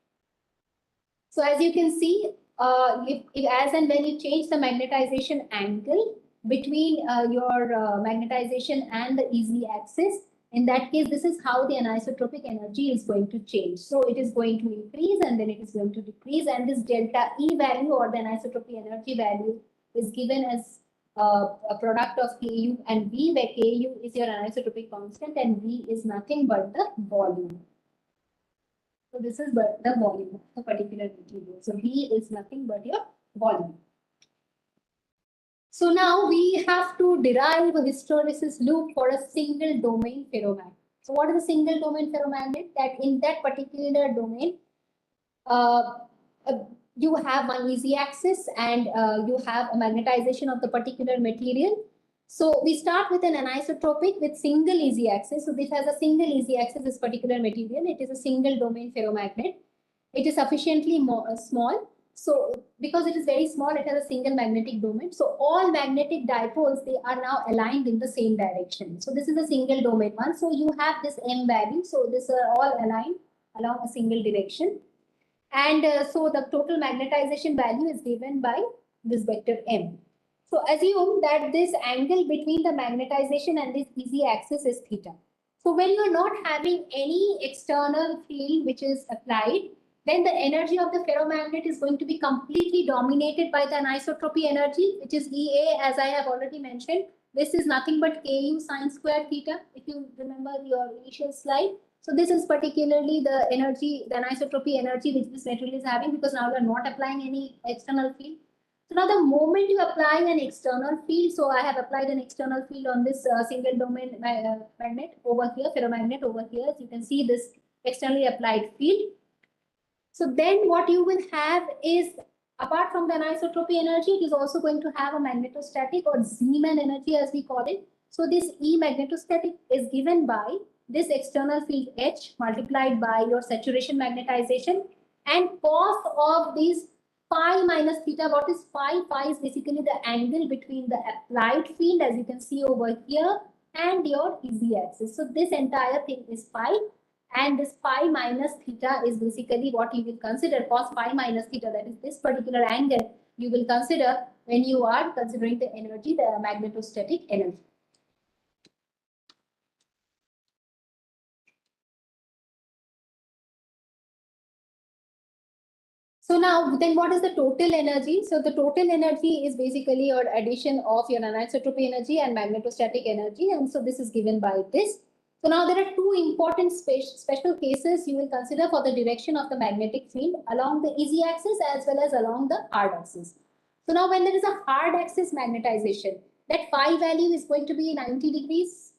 So as you can see, as and when you change the magnetization angle between your magnetization and the easy axis, in that case, this is how the anisotropic energy is going to change. So it is going to increase and then it is going to decrease, and this delta E value or the anisotropy energy value is given as a product of Ku and V, where Ku is your anisotropic constant and V is nothing but the volume. So this is the volume of the particular material. So V is nothing but your volume. So now we have to derive a hysteresis loop for a single domain ferromagnet. So what is a single domain ferromagnet? That in that particular domain, you have one easy axis and you have a magnetization of the particular material. So we start with an anisotropic with single easy axis. So this has a single easy axis, this particular material. It is a single domain ferromagnet. It is sufficiently small. So because it is very small, it has a single magnetic domain. So all magnetic dipoles, they are now aligned in the same direction. So this is a single domain one. So you have this M value. So these are all aligned along a single direction. And so the total magnetization value is given by this vector M. So assume that this angle between the magnetization and this easy axis is theta. So when you are not having any external field which is applied, then the energy of the ferromagnet is going to be completely dominated by the anisotropy energy, which is EA, as I have already mentioned. This is nothing but Ku sine square theta, if you remember your initial slide. So this is particularly the energy, the anisotropy energy which this material is having, because now we are not applying any external field. So now the moment you apply an external field, so I have applied an external field on this single domain magnet over here, ferromagnet over here. So you can see this externally applied field. So then what you will have is, apart from the anisotropy energy, it is also going to have a magnetostatic or Zeeman energy as we call it. So this E magnetostatic is given by this external field H multiplied by your saturation magnetization, and cos of this phi minus theta. What is phi? Phi is basically the angle between the applied field, as you can see over here, and your easy axis. So this entire thing is phi. And this phi minus theta is basically what you will consider, cos phi minus theta, that is this particular angle you will consider when you are considering the energy, the magnetostatic energy. So now then what is the total energy? So the total energy is basically your addition of your anisotropy energy and magnetostatic energy, and so this is given by this. So now there are two important special cases you will consider for the direction of the magnetic field along the easy axis as well as along the hard axis. So now when there is a hard axis magnetization, that phi value is going to be 90 degrees.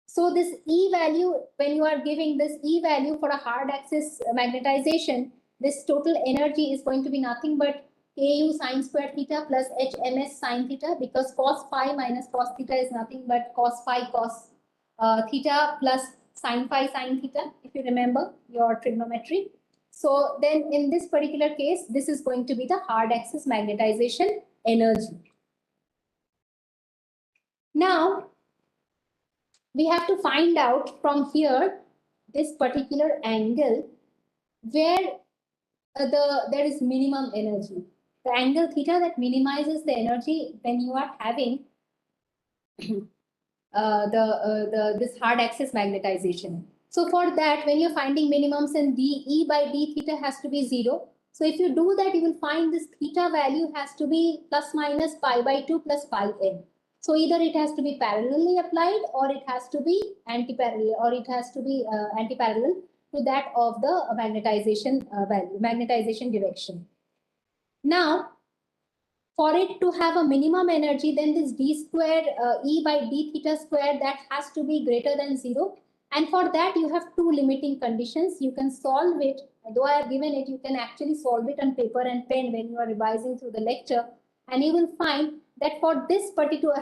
So this E value, when you are giving this E value for a hard axis magnetization, this total energy is going to be nothing but Ku sine square theta plus HMS sine theta, because cos phi minus cos theta is nothing but cos phi cos theta plus sine phi sine theta, if you remember your trigonometry. So then in this particular case, this is going to be the hard axis magnetization energy. Now, we have to find out from here this particular angle where there is minimum energy. The angle theta that minimizes the energy when you are having this hard axis magnetization. So for that, when you're finding minimums, and dE by d theta has to be 0. So if you do that, you will find this theta value has to be plus minus pi by 2 plus pi n. So either it has to be parallelly applied or it has to be anti-parallel, or it has to be anti-parallel to that of the magnetization value, magnetization direction. Now, for it to have a minimum energy, then this d squared E by d theta squared, that has to be greater than 0. And for that, you have two limiting conditions. You can solve it, though I have given it, you can actually solve it on paper and pen when you are revising through the lecture. And you will find that for this particular,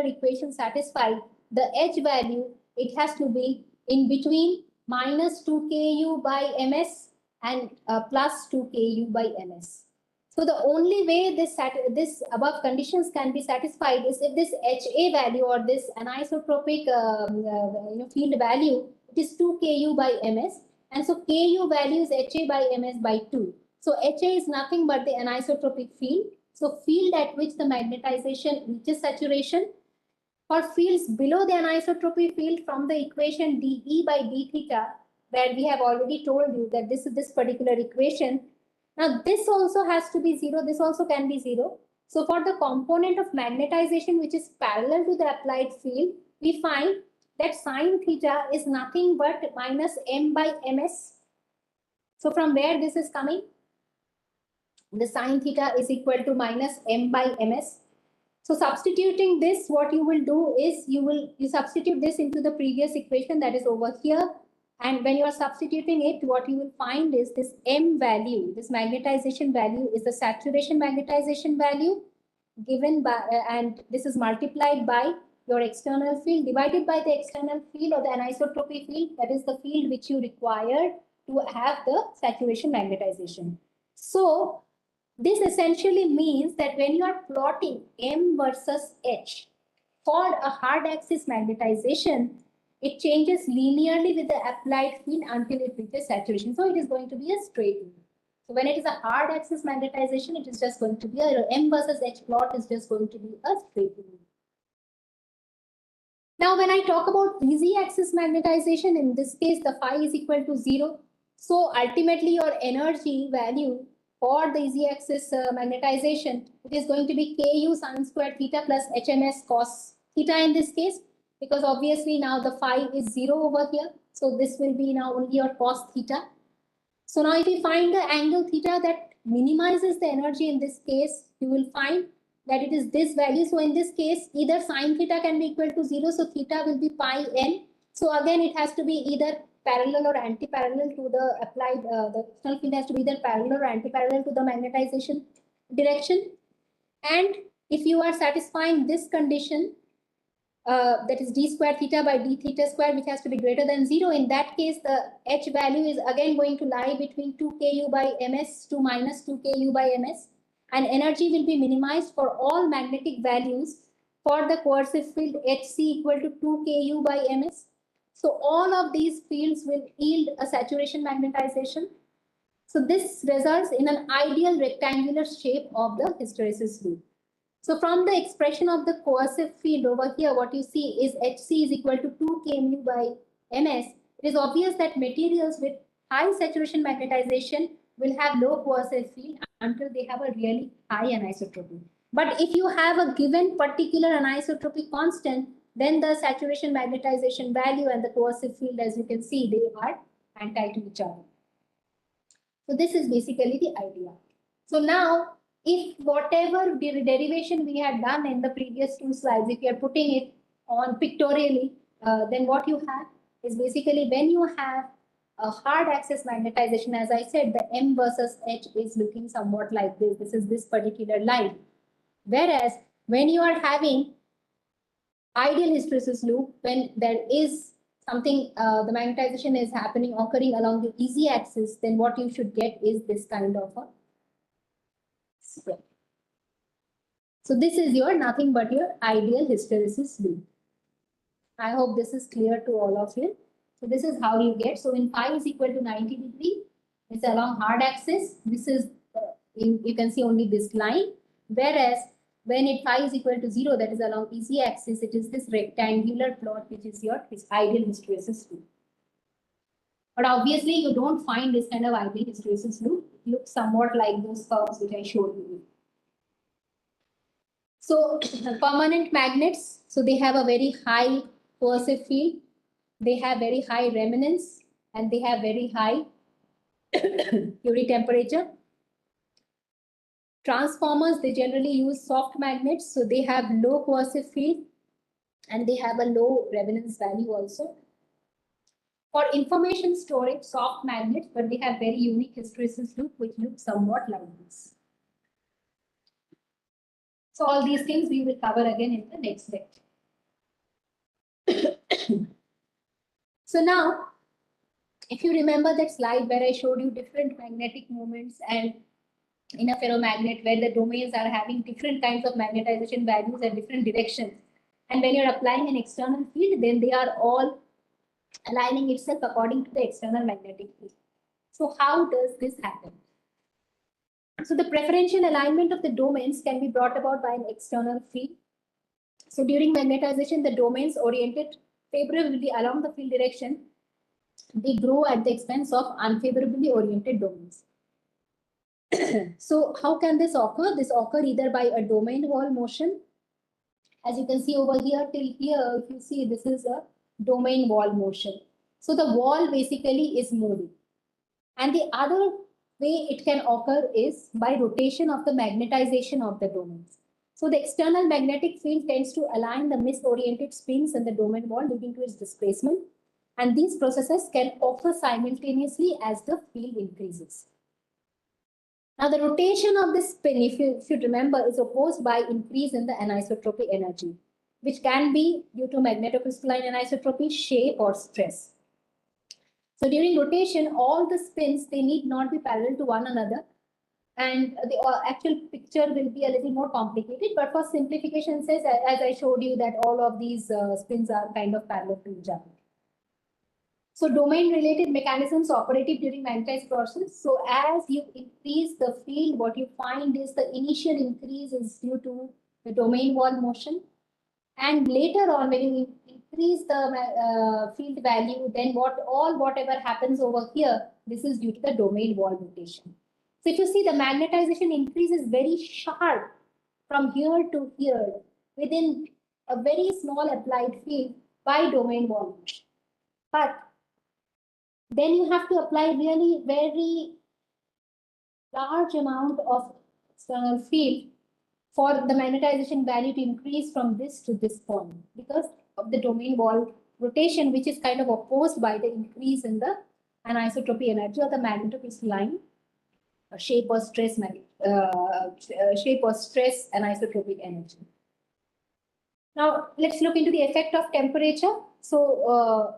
equation satisfied, the H value, it has to be in between minus 2Ku by ms and plus 2Ku by ms. So the only way this above conditions can be satisfied is if this HA value or this anisotropic field value, it is 2 Ku by ms, and so Ku value is HA by ms by 2. So HA is nothing but the anisotropic field. So field at which the magnetization reaches saturation. For fields below the anisotropy field, from the equation dE by d theta, where we have already told you that this is this particular equation. Now this also has to be 0, this also can be 0. So for the component of magnetization which is parallel to the applied field, we find that sine theta is nothing but minus m by ms. So from where this is coming? The sine theta is equal to minus m by ms. So substituting this, what you will do is you substitute this into the previous equation that is over here. And when you are substituting it, what you will find is this m value, this magnetization value is the saturation magnetization value given by, and this is multiplied by your external field divided by the external field or the anisotropy field, that is the field which you require to have the saturation magnetization. So this essentially means that when you are plotting M versus H for a hard axis magnetization, it changes linearly with the applied field until it reaches saturation. So it is going to be a straight line. So when it is a hard axis magnetization, it is just going to be a M versus H plot is just going to be a straight line. Now, when I talk about easy axis magnetization, in this case, the phi is equal to 0. So ultimately, your energy value for the easy axis magnetization, it is going to be Ku sine squared theta plus HMS cos theta in this case, because obviously now the phi is 0 over here. So this will be now only your cos theta. So now if you find the angle theta that minimizes the energy in this case, you will find that it is this value. So in this case, either sine theta can be equal to 0. So theta will be pi n. So again, it has to be either parallel or anti-parallel to the applied, the external field has to be either parallel or anti-parallel to the magnetization direction. And if you are satisfying this condition, that is d square theta by d theta square, which has to be greater than 0. In that case, the H value is again going to lie between 2 Ku by ms to minus 2 Ku by ms. And energy will be minimized for all magnetic values for the coercive field Hc equal to 2 Ku by ms. So all of these fields will yield a saturation magnetization. So this results in an ideal rectangular shape of the hysteresis loop. So from the expression of the coercive field over here, what you see is Hc is equal to 2 Kmu by ms. It is obvious that materials with high saturation magnetization will have low coercive field until they have a really high anisotropy. But if you have a given particular anisotropy constant, then the saturation magnetization value and the coercive field, as you can see, they are anti to each other. So this is basically the idea. So now, if whatever derivation we had done in the previous two slides, if you are putting it on pictorially, then what you have is basically when you have a hard axis magnetization, as I said, the M versus H is looking somewhat like this. This is this particular line. Whereas when you are having ideal hysteresis loop, when there is something, the magnetization is occurring along the easy axis, then what you should get is this kind of a square. So this is your nothing but your ideal hysteresis loop. I hope this is clear to all of you. So this is how you get. So when phi is equal to 90 degree, it's along hard axis. This is, you can see only this line. Whereas when it phi is equal to 0, that is along easy axis, it is this rectangular plot, which is your ideal hysteresis loop. But obviously, you don't find this kind of ideal hysteresis loop. It looks somewhat like those curves which I showed you. So permanent magnets, so they have a very high coercive field, they have very high remanence, and they have very high Curie temperature. Transformers, they generally use soft magnets, so they have low coercive field and they have a low remanence value also. For information storage, soft magnets, but they have very unique hysteresis loop, which looks somewhat like this. So all these things we will cover again in the next lecture. So now, if you remember that slide where I showed you different magnetic moments and in a ferromagnet where the domains are having different kinds of magnetization values at different directions. And when you're applying an external field, then they are all aligning itself according to the external magnetic field. So how does this happen? So the preferential alignment of the domains can be brought about by an external field. So during magnetization, the domains oriented favorably along the field direction, they grow at the expense of unfavorably oriented domains. So how can this occur? This occur either by a domain wall motion. As you can see over here till here, if you see, this is a domain wall motion. So the wall basically is moving. And the other way it can occur is by rotation of the magnetization of the domains. So the external magnetic field tends to align the misoriented spins in the domain wall, leading to its displacement. And these processes can occur simultaneously as the field increases. Now, the rotation of this spin, if you remember, is opposed by increase in the anisotropy energy, which can be due to magnetocrystalline anisotropy, shape, or stress. So during rotation, all the spins, they need not be parallel to one another. And the actual picture will be a little more complicated, but for simplification says, as I showed you, that all of these spins are kind of parallel to each other. So domain-related mechanisms operative during magnetized process. So as you increase the field, what you find is the initial increase is due to the domain wall motion. And later on, when you increase the field value, then whatever happens over here, this is due to the domain wall rotation. So if you see, the magnetization increase is very sharp from here to here within a very small applied field by domain wall motion. But then you have to apply really very large amount of external field for the magnetization value to increase from this to this point because of the domain wall rotation, which is kind of opposed by the increase in the anisotropy energy or the magnetocrystalline shape or stress anisotropic energy. Now let's look into the effect of temperature. So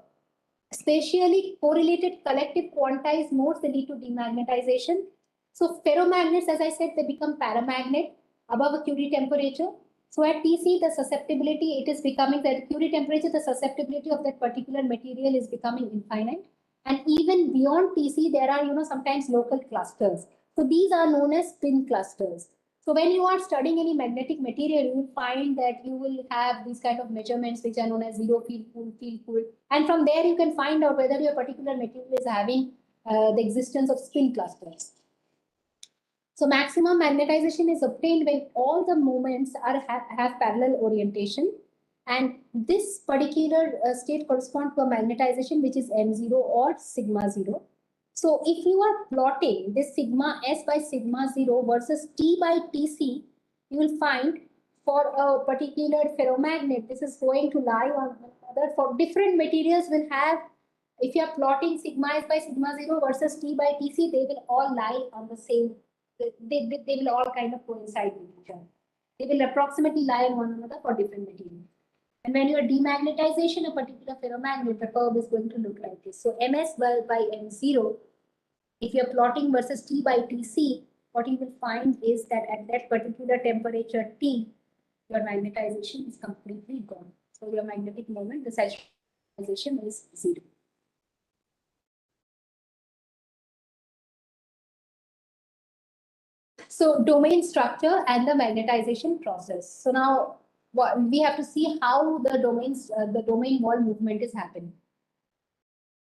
spatially correlated collective quantized modes, they lead to demagnetization. So ferromagnets, as I said, they become paramagnet above a Curie temperature. So at TC, the susceptibility, it is becoming that Curie temperature, the susceptibility of that particular material is becoming infinite. And even beyond TC, there are, sometimes local clusters. So these are known as spin clusters. So when you are studying any magnetic material, you will find that you will have these kind of measurements which are known as zero field pool. And from there, you can find out whether your particular material is having the existence of spin clusters. So maximum magnetization is obtained when all the moments have parallel orientation. And this particular state corresponds to a magnetization which is M0 or sigma 0. So if you are plotting this sigma S by sigma 0 versus T by TC, you will find for a particular ferromagnet, this is going to lie on another. For different materials will have, if you are plotting sigma S by sigma 0 versus T by TC, they will all lie on the same, they will all kind of coincide with each other. They will approximately lie on one another for different materials. And when you are demagnetization a particular ferromagnet, the curve is going to look like this. So MS by M0, if you are plotting versus T by TC, what you will find is that at that particular temperature T, your magnetization is completely gone. So your magnetic moment, the saturation is 0. So domain structure and the magnetization process. So now we have to see how the domain wall movement is happening.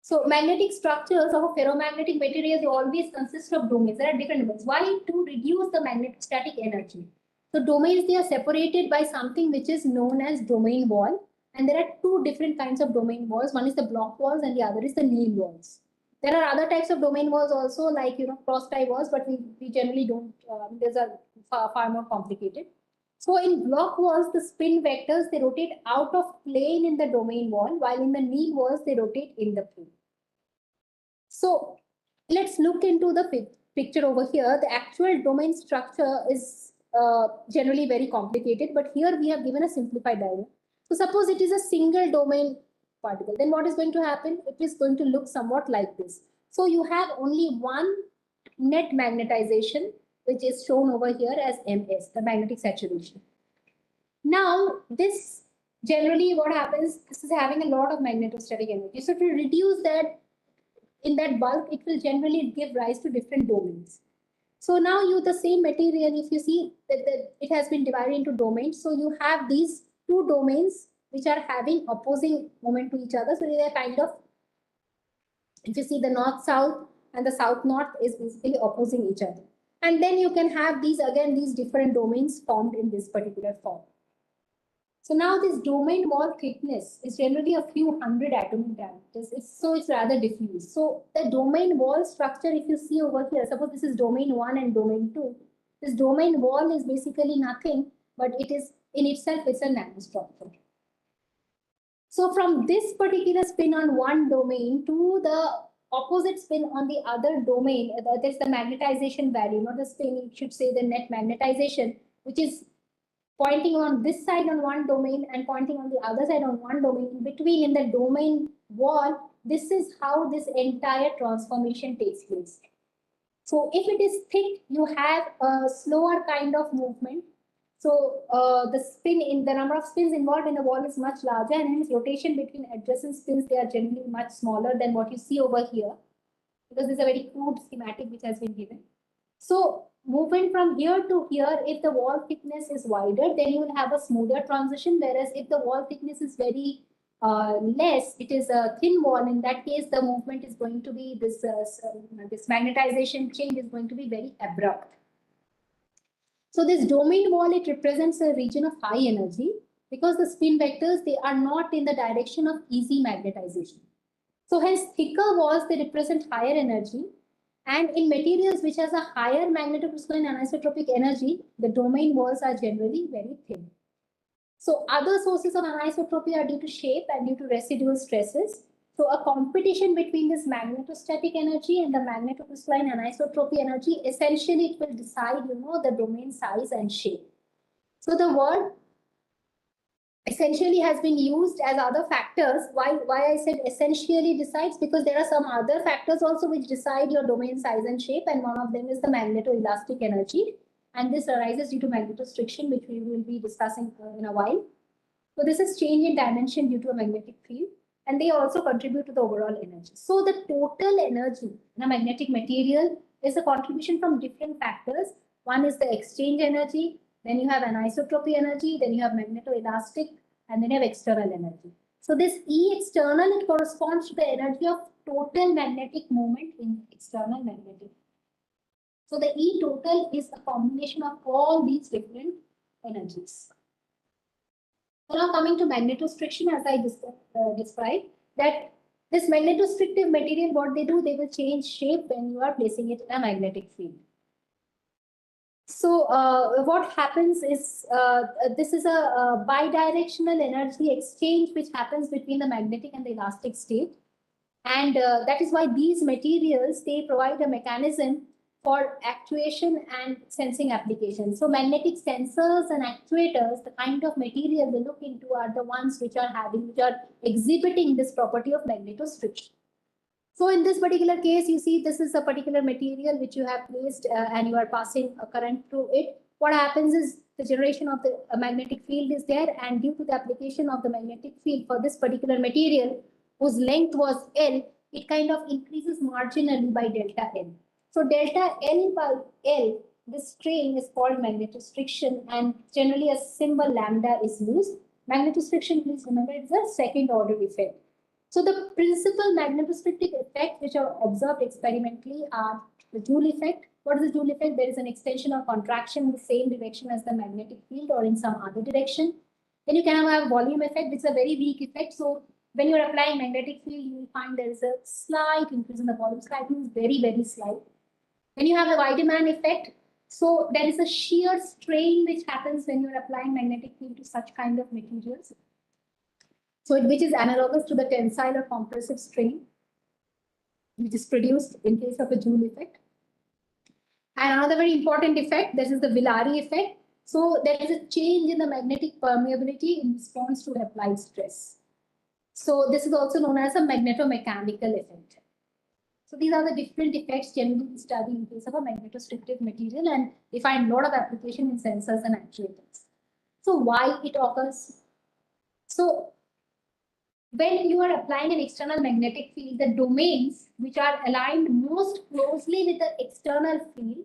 So magnetic structures of a ferromagnetic material, they always consist of domains. There are different domains. Why? To reduce the magnetic static energy. So domains, they are separated by something which is known as domain wall. And there are two different kinds of domain walls. One is the block walls and the other is the Neal walls. There are other types of domain walls also, like, cross-tie walls, but we generally don't, these are far more complicated. So in block walls, the spin vectors, they rotate out of plane in the domain wall, while in the Neal walls, they rotate in the plane. So let's look into the picture over here. The actual domain structure is generally very complicated, but here we have given a simplified diagram. So suppose it is a single domain particle, then what is going to happen? It is going to look somewhat like this. So you have only one net magnetization, which is shown over here as MS, the magnetic saturation. Now, this generally what happens, this is having a lot of magnetostatic energy. So to reduce that, in that bulk, it will generally give rise to different domains. So now the same material, if you see that it has been divided into domains. So you have these two domains which are having opposing moment to each other. So they are kind of, if you see the north-south and the south-north is basically opposing each other. And then you can have these, again, these different domains formed in this particular form. So now this domain wall thickness is generally a few hundred atomic diameters. It's rather diffuse. So the domain wall structure, if you see over here, suppose this is domain 1 and domain 2. This domain wall is basically nothing, but it is in itself, it's a nanostructure. So from this particular spin on one domain to the opposite spin on the other domain, that is the magnetization value, not the spin, you should say the net magnetization, which is pointing on this side on one domain and pointing on the other side on one domain. In between, in the domain wall, this is how this entire transformation takes place. So if it is thick, you have a slower kind of movement. So the number of spins involved in the wall is much larger, and hence rotation between adjacent spins, they are generally much smaller than what you see over here, because this is a very crude schematic which has been given. So movement from here to here, if the wall thickness is wider, then you will have a smoother transition. Whereas if the wall thickness is very less, it is a thin wall. In that case, the movement is going to be this magnetization change is going to be very abrupt. So this domain wall, it represents a region of high energy because the spin vectors, they are not in the direction of easy magnetization. So hence thicker walls, they represent higher energy. And in materials which has a higher magnetocrystalline anisotropic energy, the domain walls are generally very thin. So other sources of anisotropy are due to shape and due to residual stresses. So a competition between this magnetostatic energy and the magnetocrystalline anisotropy energy, essentially it will decide, the domain size and shape. So the word essentially has been used as other factors. Why I said essentially decides, because there are some other factors also which decide your domain size and shape, and one of them is the magnetoelastic energy, and this arises due to magnetostriction, which we will be discussing in a while. So this is change in dimension due to a magnetic field, and they also contribute to the overall energy. So the total energy in a magnetic material is a contribution from different factors. One is the exchange energy, then you have anisotropy energy, then you have magnetoelastic, and then you have external energy. So this E external, it corresponds to the energy of total magnetic moment in external magnetic. So the E total is a combination of all these different energies. So now coming to magnetostriction, as I described, that this magnetostrictive material, what they do, they will change shape when you are placing it in a magnetic field. So what happens is, this is a bidirectional energy exchange which happens between the magnetic and the elastic state. And that is why these materials, they provide a mechanism for actuation and sensing applications. So magnetic sensors and actuators, the kind of material we look into are the ones which are exhibiting this property of magnetostriction. So in this particular case, you see this is a particular material which you have placed and you are passing a current through it. What happens is the generation of the magnetic field is there, and due to the application of the magnetic field for this particular material, whose length was L, it kind of increases marginally by delta L. So delta L by L, this strain is called magnetostriction, and generally a symbol lambda is used. Magnetostriction, please remember, it's a second order effect. So the principal magnetostrictic effects which are observed experimentally are the Joule effect. What is the Joule effect? There is an extension or contraction in the same direction as the magnetic field or in some other direction. Then you can have a volume effect, which is a very weak effect. So when you're applying magnetic field, you will find there is a slight increase in the volume, slightly, very, very slight. When you have the Weidemann effect, so there is a shear strain which happens when you're applying magnetic field to such kind of materials. So which is analogous to the tensile or compressive strain, which is produced in case of a Joule effect. And another very important effect, this is the Villari effect. So there is a change in the magnetic permeability in response to applied stress. So this is also known as a magnetomechanical effect. So these are the different effects generally studied in case of a magnetostrictive material, and they find a lot of application in sensors and actuators. So why it occurs? So when you are applying an external magnetic field, the domains which are aligned most closely with the external field,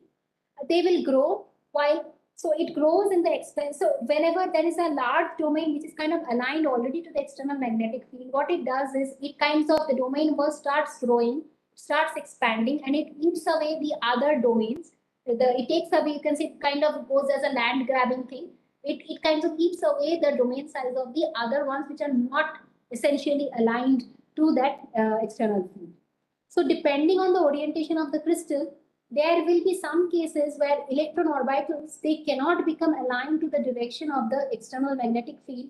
they will grow while, so it grows in the extent. So whenever there is a large domain which is kind of aligned already to the external magnetic field, what it does is it kinds of, the domain first starts growing, starts expanding, and it eats away the other domains. It takes away, you can say, it kind of goes as a land grabbing thing. It kind of eats away the domain size of the other ones which are not essentially aligned to that external field. So depending on the orientation of the crystal, there will be some cases where electron orbitals, they cannot become aligned to the direction of the external magnetic field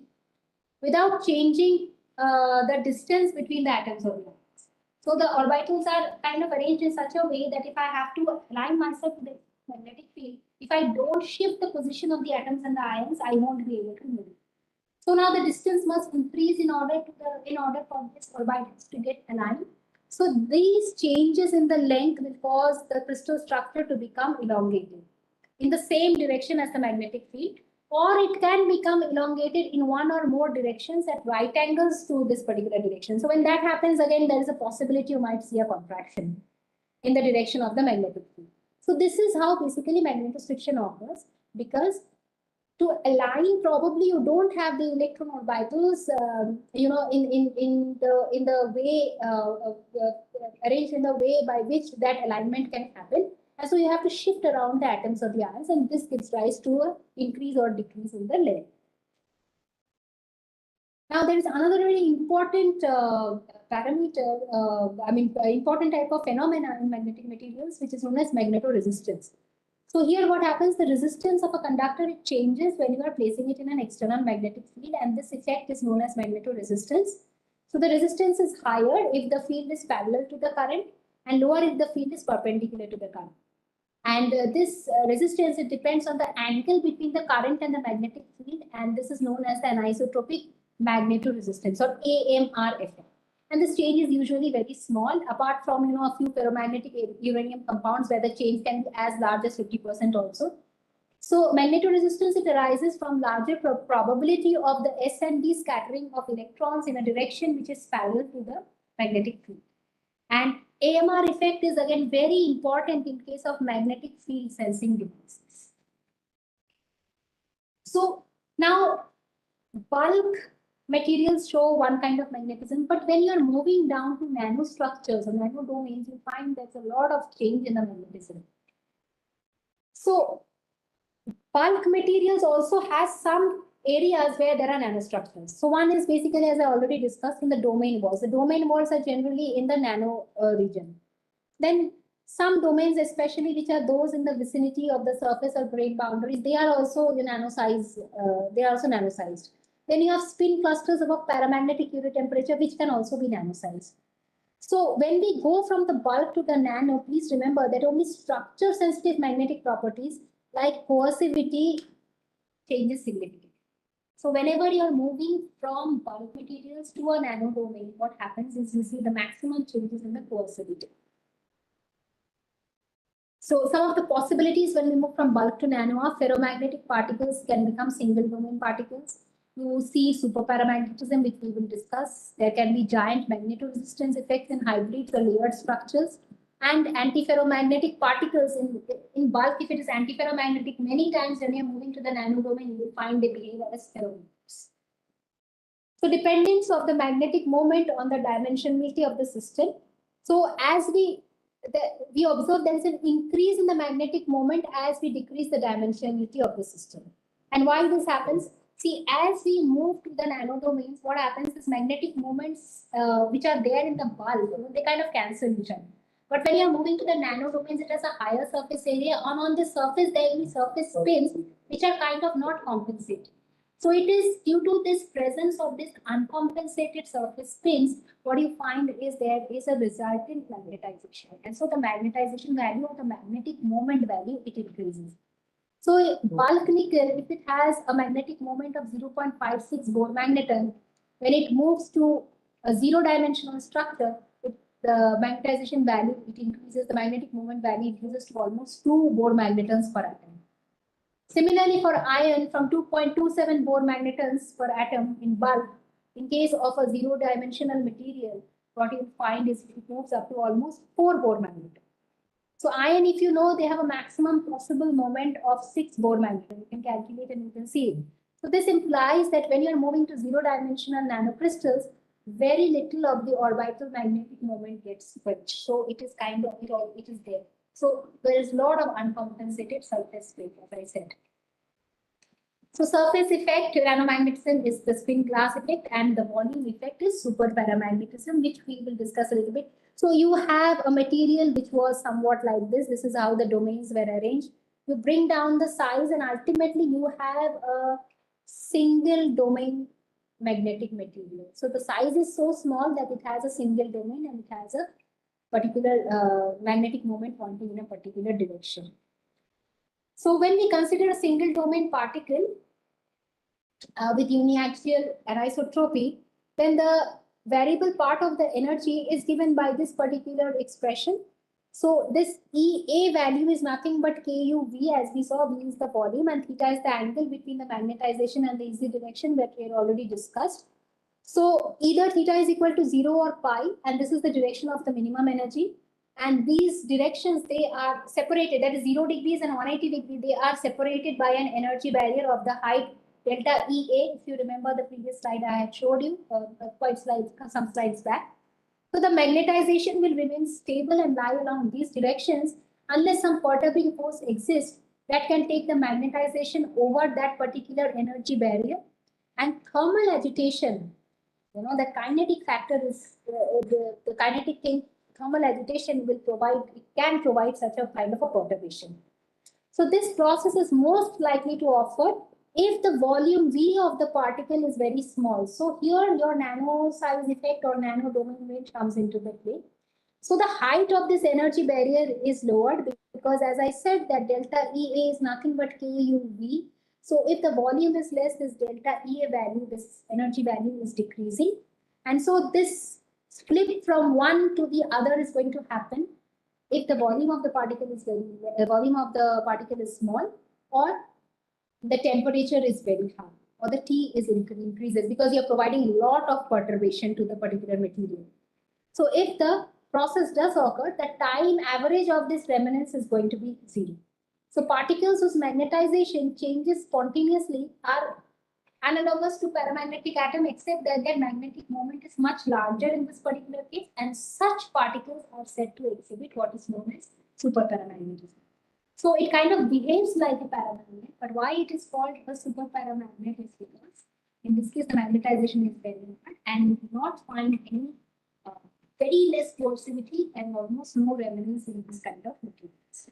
without changing the distance between the atoms of the ions. So the orbitals are kind of arranged in such a way that if I have to align myself to the magnetic field, if I don't shift the position of the atoms and the ions, I won't be able to move. So now the distance must increase in order for this orbitals to get aligned. So these changes in the length will cause the crystal structure to become elongated in the same direction as the magnetic field, or it can become elongated in one or more directions at right angles to this particular direction. So when that happens, again, there is a possibility you might see a contraction in the direction of the magnetic field. So this is how basically magnetostriction occurs, because to align, probably you don't have the electron orbitals, in the way arranged in the way by which that alignment can happen, and so you have to shift around the atoms of the ions, and this gives rise to an increase or decrease in the length. Now there is another very important parameter, important type of phenomena in magnetic materials, which is known as magnetoresistance. So here what happens, the resistance of a conductor, it changes when you are placing it in an external magnetic field, and this effect is known as magnetoresistance. So the resistance is higher if the field is parallel to the current, and lower if the field is perpendicular to the current. And this resistance, it depends on the angle between the current and the magnetic field, and this is known as the anisotropic magnetoresistance, or AMR effect. And this change is usually very small, apart from a few ferromagnetic uranium compounds where the change can be as large as 50% also. So magnetoresistance, it arises from larger probability of the S and D scattering of electrons in a direction which is parallel to the magnetic field. And AMR effect is again very important in case of magnetic field sensing devices. So now bulk materials show one kind of magnetism, but when you're moving down to nanostructures or nanodomains, you find there's a lot of change in the magnetism. So bulk materials also has some areas where there are nanostructures. So one is basically, as I already discussed, in the domain walls. The domain walls are generally in the nano region. Then some domains, especially which are those in the vicinity of the surface or grain boundaries, they are also nano-sized. Then you have spin clusters above paramagnetic unit temperature, which can also be nano-sized. So when we go from the bulk to the nano, please remember that only structure-sensitive magnetic properties like coercivity changes significantly. So whenever you're moving from bulk materials to a nano domain, what happens is you see the maximum changes in the coercivity. So some of the possibilities when we move from bulk to nano are ferromagnetic particles can become single domain particles. You see superparamagnetism, which we will discuss. There can be giant magnetoresistance effects in hybrids or layered structures. And antiferromagnetic particles in bulk, if it is antiferromagnetic, many times when you're moving to the nano domain, you will find they behave as ferromagnets. So dependence of the magnetic moment on the dimensionality of the system. So as we observe there is an increase in the magnetic moment as we decrease the dimensionality of the system. And why this happens? See, as we move to the nano domains, what happens is magnetic moments which are there in the bulk, they kind of cancel each other. But when you are moving to the nano domains, it has a higher surface area. On the surface, there will be surface spins which are kind of not compensated. So it is due to this presence of this uncompensated surface spins, what you find is there is a resultant magnetization. And so the magnetization value or the magnetic moment value, it increases. So bulk nickel, if it has a magnetic moment of 0.56 Bohr magneton, when it moves to a zero-dimensional structure, the magnetization value, it increases, the magnetic moment value increases to almost 2 Bohr magnetons per atom. Similarly, for iron, from 2.27 Bohr magnetons per atom in bulk, in case of a zero-dimensional material, what you'll find is it moves up to almost 4 Bohr magnetons. So iron, if you know, they have a maximum possible moment of 6 Bohr magnetons. You can calculate and you can see it. So this implies that when you're moving to zero-dimensional nanocrystals, very little of the orbital magnetic moment gets switched. So it is kind of, it is there. So there is a lot of uncompensated surface spin, as I said. So surface effect, paramagnetism is the spin glass effect, and the volume effect is super paramagnetism, which we will discuss a little bit. So you have a material which was somewhat like this. This is how the domains were arranged. You bring down the size and ultimately you have a single domain magnetic material. So the size is so small that it has a single domain and it has a particular magnetic moment pointing in a particular direction. So when we consider a single domain particle with uniaxial anisotropy, then the variable part of the energy is given by this particular expression. So this EA value is nothing but KUV, as we saw, V is the volume and theta is the angle between the magnetization and the easy direction that we had already discussed. So either theta is equal to 0 or pi, and this is the direction of the minimum energy. And these directions, they are separated, that is 0 degrees and 180 degrees, they are separated by an energy barrier of the height delta EA. If you remember the previous slide I had showed you, some slides back. So the magnetization will remain stable and lie along these directions unless some perturbing force exists that can take the magnetization over that particular energy barrier. And thermal agitation, you know, the kinetic factor is the kinetic thing. Thermal agitation will provide, it can provide such a kind of a perturbation. So this process is most likely to occur if the volume V of the particle is very small. So here your nano size effect or nano domain range comes into the play. So the height of this energy barrier is lowered because, as I said, that delta EA is nothing but KUV. So if the volume is less, this delta EA value, this energy value is decreasing. And so this flip from one to the other is going to happen if the volume of the particle is small, or the temperature is very high, or the T is increases because you're providing a lot of perturbation to the particular material. So if the process does occur, the time average of this remanence is going to be 0. So particles whose magnetization changes spontaneously are analogous to paramagnetic atom, except that their magnetic moment is much larger in this particular case, and such particles are said to exhibit what is known as super paramagnetism. So it kind of behaves like a paramagnet, but why it is called a super paramagnet is because in this case the magnetization is very high and you do not find any very less coercivity and almost no remanence in this kind of materials.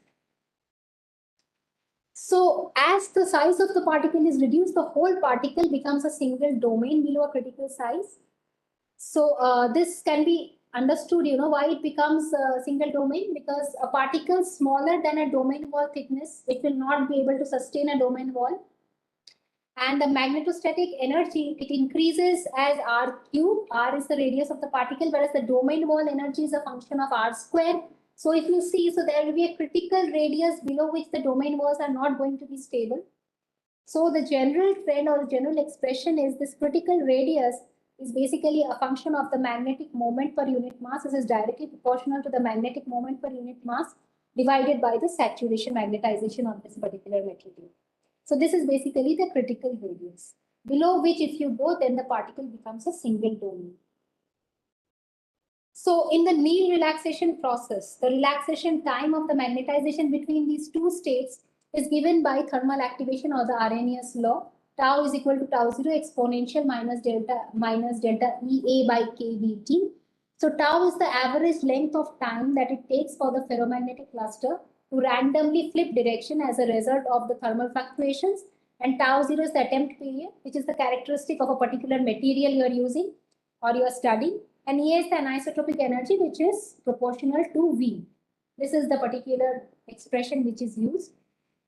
So as the size of the particle is reduced, the whole particle becomes a single domain below a critical size. So this can be understood, you know, why it becomes a single domain, because a particle smaller than a domain wall thickness, it will not be able to sustain a domain wall. And the magnetostatic energy, it increases as r cube. R is the radius of the particle, whereas the domain wall energy is a function of r square. So if you see, so there will be a critical radius below which the domain walls are not going to be stable. So the general trend or the general expression is this critical radius is basically a function of the magnetic moment per unit mass. This is directly proportional to the magnetic moment per unit mass divided by the saturation magnetization of this particular material. So this is basically the critical radius. below which if you go, then the particle becomes a single domain. So in the knee relaxation process, the relaxation time of the magnetization between these two states is given by thermal activation or the Arrhenius law. Tau is equal to tau 0 exponential minus delta EA by kBT. So tau is the average length of time that it takes for the ferromagnetic cluster to randomly flip direction as a result of the thermal fluctuations. And tau 0 is the attempt period, which is the characteristic of a particular material you are using or you are studying. And E is the anisotropic energy, which is proportional to V. This is the particular expression which is used.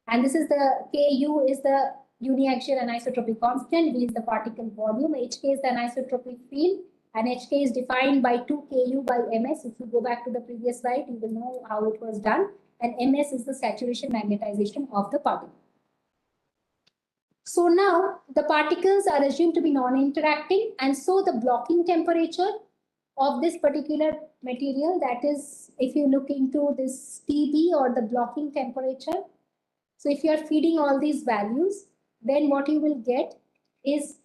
And this is the Ku is the uniaxial anisotropic constant, V is the particle volume, Hk is the anisotropic field, and Hk is defined by 2 Ku by Ms. If you go back to the previous slide, you will know how it was done. And Ms is the saturation magnetization of the particle. So now the particles are assumed to be non-interacting, and so the blocking temperature of this particular material, that is, if you look into this TB or the blocking temperature, so if you are feeding all these values, then what you will get is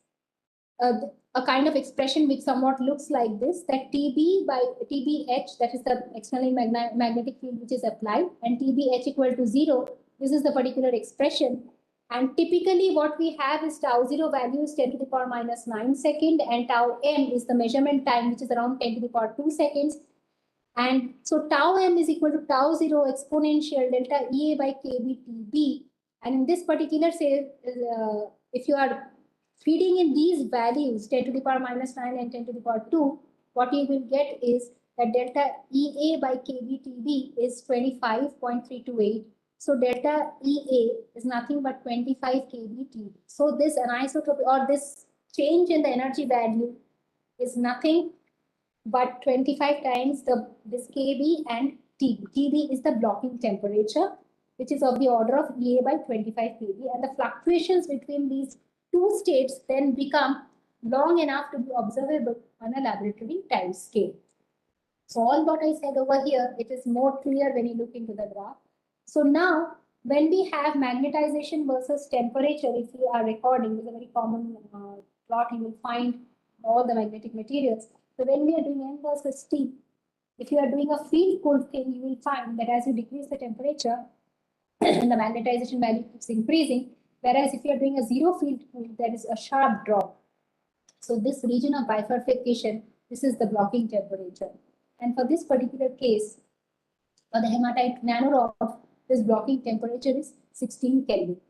a kind of expression which somewhat looks like this, that TB by TBH, that is the external magnetic field which is applied, and TBH equal to 0, this is the particular expression. And typically what we have is tau 0 value is 10 to the power minus 9 seconds, and tau m is the measurement time, which is around 10 to the power 2 seconds. And so tau m is equal to tau 0 exponential delta EA by kBTB. And in this particular, say, if you are feeding in these values, 10 to the power minus 9 and 10 to the power 2, what you will get is that delta EA by kBTB is 25.328. So delta EA is nothing but 25 kBT. So this anisotropy or this change in the energy value is nothing but 25 times this kB and TB. TB is the blocking temperature, which is of the order of EA by 25 kB. And the fluctuations between these two states then become long enough to be observable on a laboratory time scale. So all what I said over here, it is more clear when you look into the graph. So now, when we have magnetization versus temperature, if you are recording, this is a very common plot you will find all the magnetic materials. So when we are doing N versus T, if you are doing a field cooled thing, you will find that as you decrease the temperature, the magnetization value keeps increasing. Whereas if you are doing a zero field cooled, there is a sharp drop. So this region of bifurcation, this is the blocking temperature. And for this particular case, for the hematite nanorods, this blocking temperature is 16 Kelvin.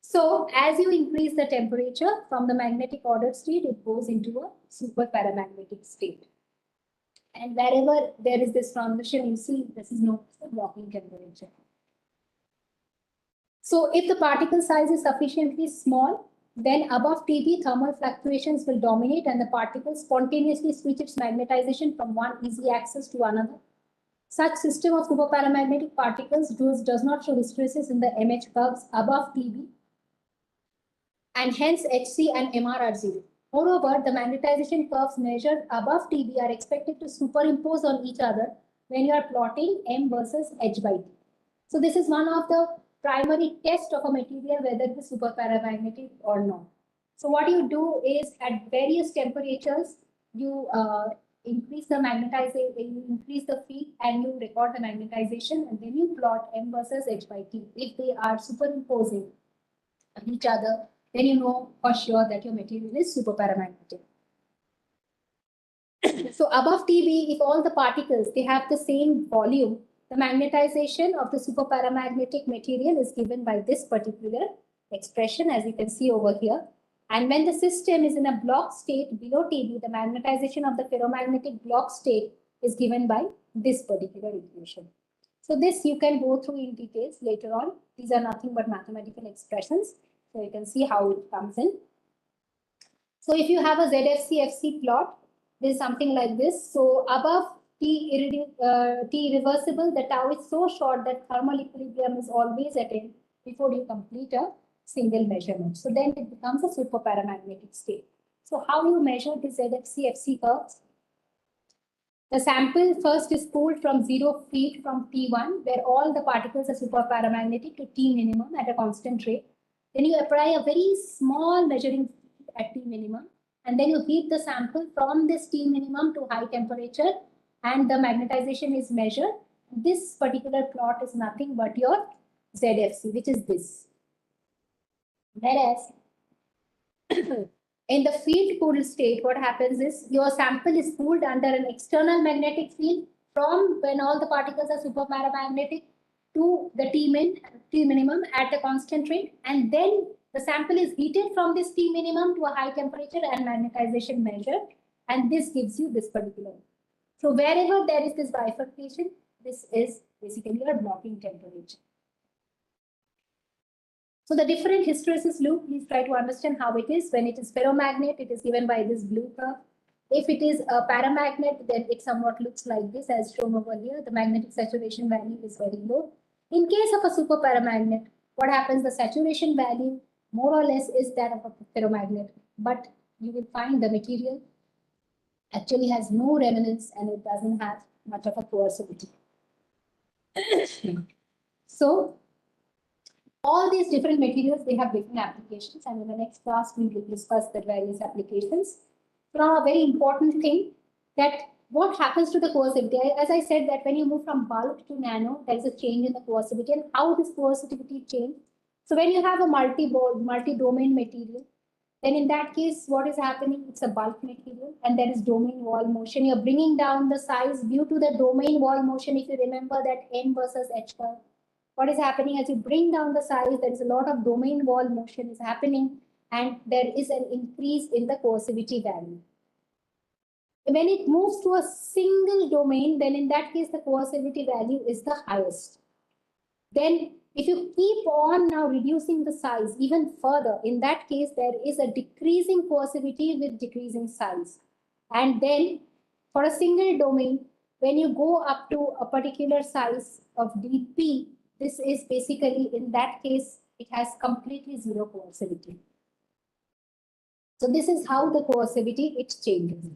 So as you increase the temperature from the magnetic ordered state, it goes into a super paramagnetic state. And wherever there is this transition, you see this is known as the blocking temperature. So if the particle size is sufficiently small, then above TB, thermal fluctuations will dominate and the particle spontaneously switch its magnetization from one easy axis to another. Such system of superparamagnetic particles does not show hysteresis in the MH curves above TB, and hence HC and MR are 0. Moreover, the magnetization curves measured above TB are expected to superimpose on each other when you are plotting M versus H by T. So this is one of the primary tests of a material whether it is superparamagnetic or not. So what you do is at various temperatures, you increase the magnetization, you increase the field and you record the magnetization, and then you plot M versus H by T. If they are superimposing on each other, then you know for sure that your material is superparamagnetic. So above TB, if all the particles, they have the same volume, the magnetization of the superparamagnetic material is given by this particular expression, as you can see over here. And when the system is in a block state below TB, the magnetization of the ferromagnetic block state is given by this particular equation. So this you can go through in details later on. These are nothing but mathematical expressions. So you can see how it comes in. So if you have a ZFC-FC plot, this is something like this. So above T reversible, the tau is so short that thermal equilibrium is always attained before you complete a single measurement. So then it becomes a superparamagnetic state. So how you measure the ZFC-FC curves? The sample first is pulled from 0 feet from T1, where all the particles are superparamagnetic to T minimum at a constant rate. Then you apply a very small measuring field at T minimum, and then you heat the sample from this T minimum to high temperature, and the magnetization is measured. This particular plot is nothing but your ZFC, which is this. Whereas in the field cooled state, what happens is your sample is cooled under an external magnetic field from when all the particles are superparamagnetic to the T minimum at a constant rate, and then the sample is heated from this T minimum to a high temperature and magnetization measured, and this gives you this particular. So wherever there is this bifurcation, this is basically your blocking temperature. So the different hysteresis loop, please try to understand how it is. When it is ferromagnet, it is given by this blue curve. If it is a paramagnet, then it somewhat looks like this as shown over here. The magnetic saturation value is very low. In case of a superparamagnet, what happens? The saturation value more or less is that of a ferromagnet, but you will find the material actually has no remnants and it doesn't have much of a coercivity. So all these different materials, they have different applications, and in the next class we will discuss the various applications. Now, a very important thing, that what happens to the coercivity? As I said, that when you move from bulk to nano, there is a change in the coercivity, and how this coercivity change. So when you have a multi-domain material, then in that case, what is happening? It's a bulk material, and there is domain wall motion. You're bringing down the size due to the domain wall motion. If you remember that N versus H curve, what is happening as you bring down the size, there is a lot of domain wall motion is happening, and there is an increase in the coercivity value. When it moves to a single domain, then in that case, the coercivity value is the highest. Then if you keep on now reducing the size even further, in that case, there is a decreasing coercivity with decreasing size. And then for a single domain, when you go up to a particular size of dp, this is basically, in that case, it has completely zero coercivity. So this is how the coercivity, it changes.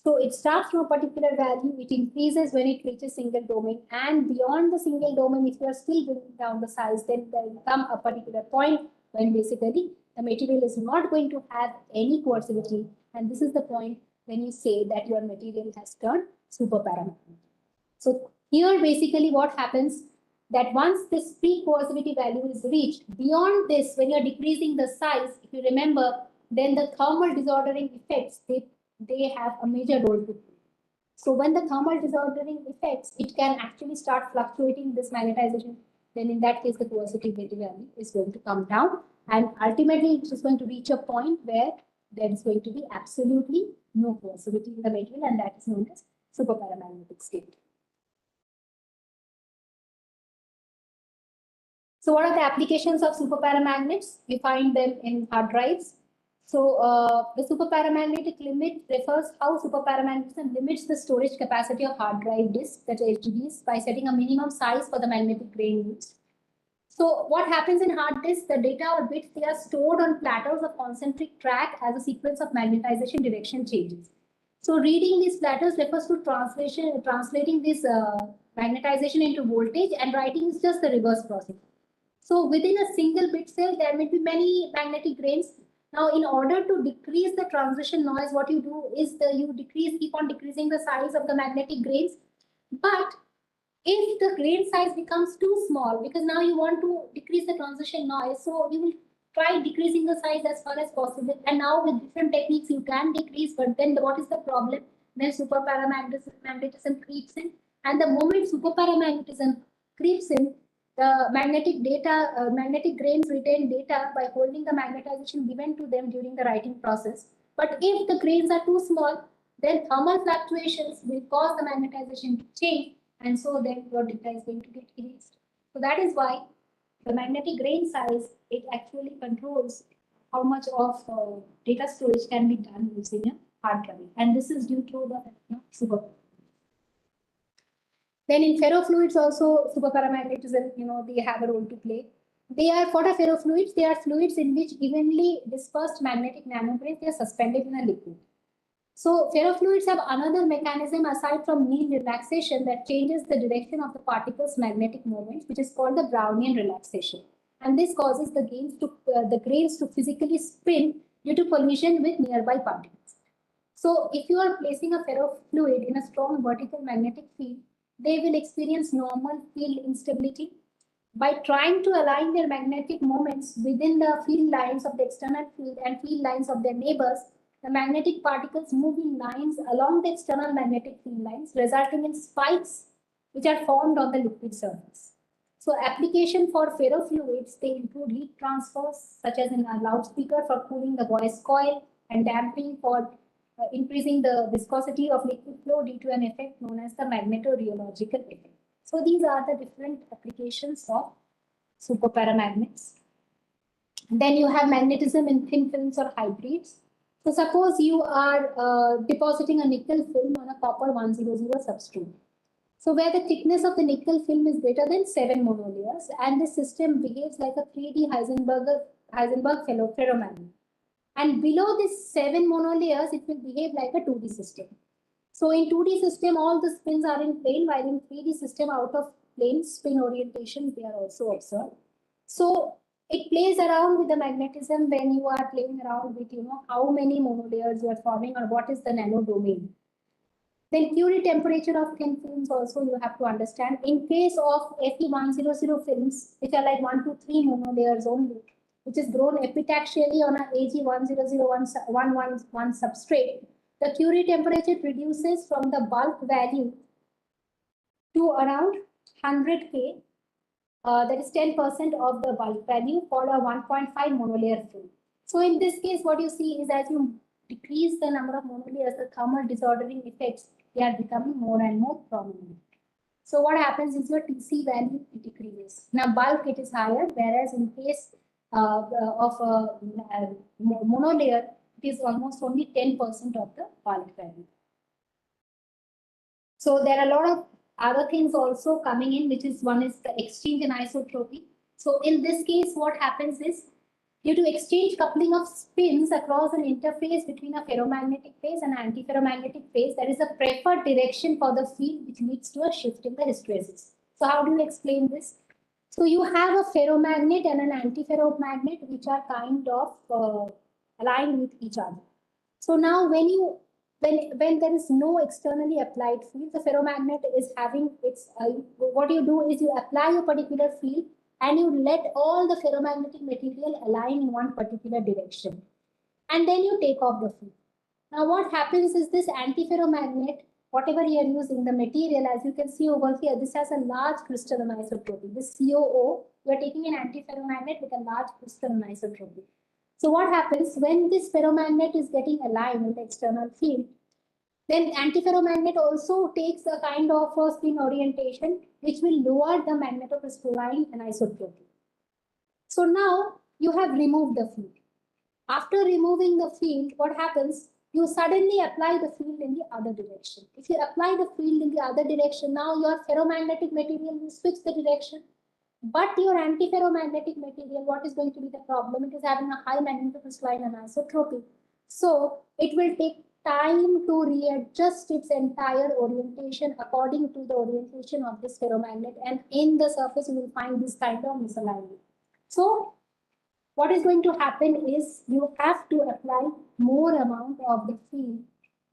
So it starts from a particular value, it increases when it reaches single domain, and beyond the single domain, if you are still bringing down the size, then there will come a particular point when basically the material is not going to have any coercivity, and this is the point when you say that your material has turned superparamagnetic. So here basically what happens, that once this peak coercivity value is reached, beyond this, when you're decreasing the size, if you remember, then the thermal disordering effects, they have a major role to play. So when the thermal disordering effects, it can actually start fluctuating this magnetization, then in that case, the coercivity value is going to come down, and ultimately it is going to reach a point where there is going to be absolutely no coercivity in the material, and that is known as superparamagnetic state. So what are the applications of superparamagnets? We find them in hard drives. So the superparamagnetic limit refers how superparamagnetism limits the storage capacity of hard drive disks, that is HDDs, by setting a minimum size for the magnetic grain used. So what happens in hard disks, the data or bits, they are stored on platters of concentric track as a sequence of magnetization direction changes. So reading these platters refers to translating this magnetization into voltage, and writing is just the reverse process. So within a single bit cell, there may be many magnetic grains. Now, in order to decrease the transition noise, what you do is you keep on decreasing the size of the magnetic grains. But if the grain size becomes too small, because now you want to decrease the transition noise, so you will try decreasing the size as far as possible. And now with different techniques, you can decrease, but then what is the problem? Then superparamagnetism creeps in. And the moment superparamagnetism creeps in, the magnetic grains retain data by holding the magnetization given to them during the writing process. But if the grains are too small, then thermal fluctuations will cause the magnetization to change, and so then your data is going to get erased. So that is why the magnetic grain size, it actually controls how much of data storage can be done using a hard drive, and this is due to the superparamagnetism. Then in ferrofluids also, superparamagnetism, they have a role to play. What are ferrofluids? They are fluids in which evenly dispersed magnetic nanograins, they are suspended in a liquid. So ferrofluids have another mechanism aside from mean relaxation that changes the direction of the particle's magnetic moments, which is called the Brownian relaxation. and this causes the grains to physically spin due to collision with nearby particles. So if you are placing a ferrofluid in a strong vertical magnetic field, they will experience normal field instability. By trying to align their magnetic moments within the field lines of the external field and field lines of their neighbors, the magnetic particles move in lines along the external magnetic field lines, resulting in spikes which are formed on the liquid surface. So application for ferrofluids, they include heat transfers, such as in a loudspeaker for cooling the voice coil, and damping for increasing the viscosity of liquid flow due to an effect known as the magnetorheological effect. So these are the different applications of superparamagnets. Then you have magnetism in thin films or hybrids. So suppose you are depositing a nickel film on a copper 100 substrate. So where the thickness of the nickel film is greater than 7 monolayers, and the system behaves like a 3D Heisenberg ferromagnet. And below this 7 monolayers, it will behave like a 2D system. So in 2D system, all the spins are in plane, while in 3D system, out of plane spin orientations, they are also observed. So it plays around with the magnetism when you are playing around with, how many monolayers you are forming or what is the nano domain. Then Curie temperature of thin films also you have to understand. In case of Fe100 films, which are like 1 to 3 monolayers only, which is grown epitaxially on a Ag10011 substrate, the Curie temperature reduces from the bulk value to around 100 K. That is 10% of the bulk value for a 1.5 monolayer film. So in this case, what you see is as you decrease the number of monolayers, the thermal disordering effects, they are becoming more and more prominent. So what happens is your TC value decreases. Now bulk it is higher, whereas in case of a monolayer, it is almost only 10% of the bulk value. So there are a lot of other things also coming in, which is one is the exchange and anisotropy. So in this case, what happens is due to exchange coupling of spins across an interface between a ferromagnetic phase and antiferromagnetic phase, there is a preferred direction for the field which leads to a shift in the hysteresis. So how do you explain this? So you have a ferromagnet and an antiferromagnet which are kind of aligned with each other. So now when there is no externally applied field, the ferromagnet is having its, what you do is you apply a particular field and you let all the ferromagnetic material align in one particular direction. And then you take off the field. Now what happens is this antiferromagnet, whatever you are using, the material, as you can see over here, this has a large crystal anisotropy. This COO, you are taking an antiferromagnet with a large crystal anisotropy. So what happens when this ferromagnet is getting aligned with the external field, then antiferromagnet also takes a kind of a spin orientation which will lower the magnetocrystalline anisotropy. So now you have removed the field. After removing the field, what happens? You suddenly apply the field in the other direction. If you apply the field in the other direction, now your ferromagnetic material will switch the direction. But your antiferromagnetic material, what is going to be the problem? It is having a high magnetocrystalline anisotropy. So it will take time to readjust its entire orientation according to the orientation of this ferromagnet, and in the surface you will find this kind of misalignment. So what is going to happen is you have to apply more amount of the field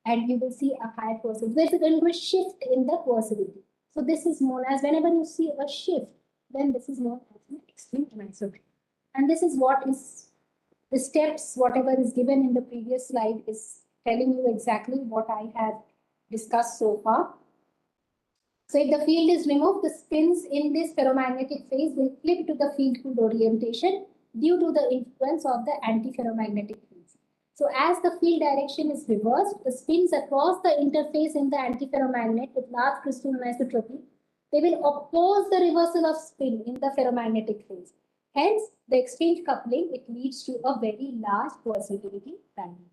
and you will see a higher coercivity. There is going to be a shift in the coercivity. So this is known as, whenever you see a shift, then this is known as an extreme anisotropy. And this is what is the steps, whatever is given in the previous slide is telling you exactly what I have discussed so far. So if the field is removed, the spins in this ferromagnetic phase will flip to the field orientation due to the influence of the antiferromagnetic fields. So as the field direction is reversed, the spins across the interface in the antiferromagnet with large crystal anisotropy, they will oppose the reversal of spin in the ferromagnetic phase. Hence, the exchange coupling, it leads to a very large coercivity value.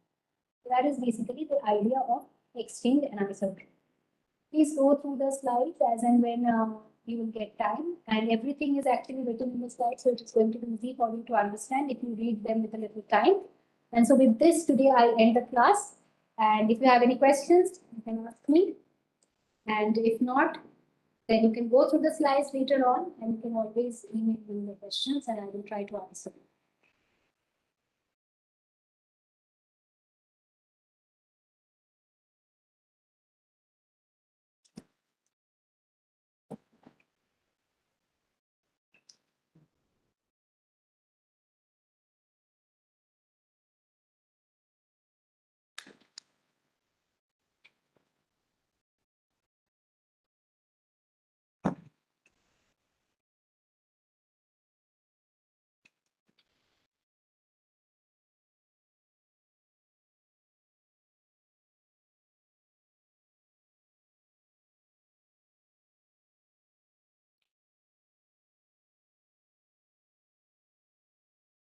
That is basically the idea of exchange anisotropy. Please go through the slides as and when you will get time, and everything is actually written in the slides, so it is going to be easy for you to understand if you read them with a little time. And so with this, today I'll end the class, and if you have any questions, you can ask me, and if not, Then you can go through the slides later on, and you can always email me the questions and I will try to answer them.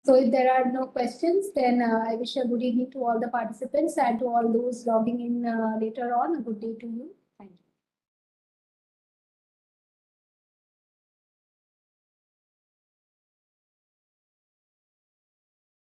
So if there are no questions, then I wish a good evening to all the participants and to all those logging in later on. A good day to you.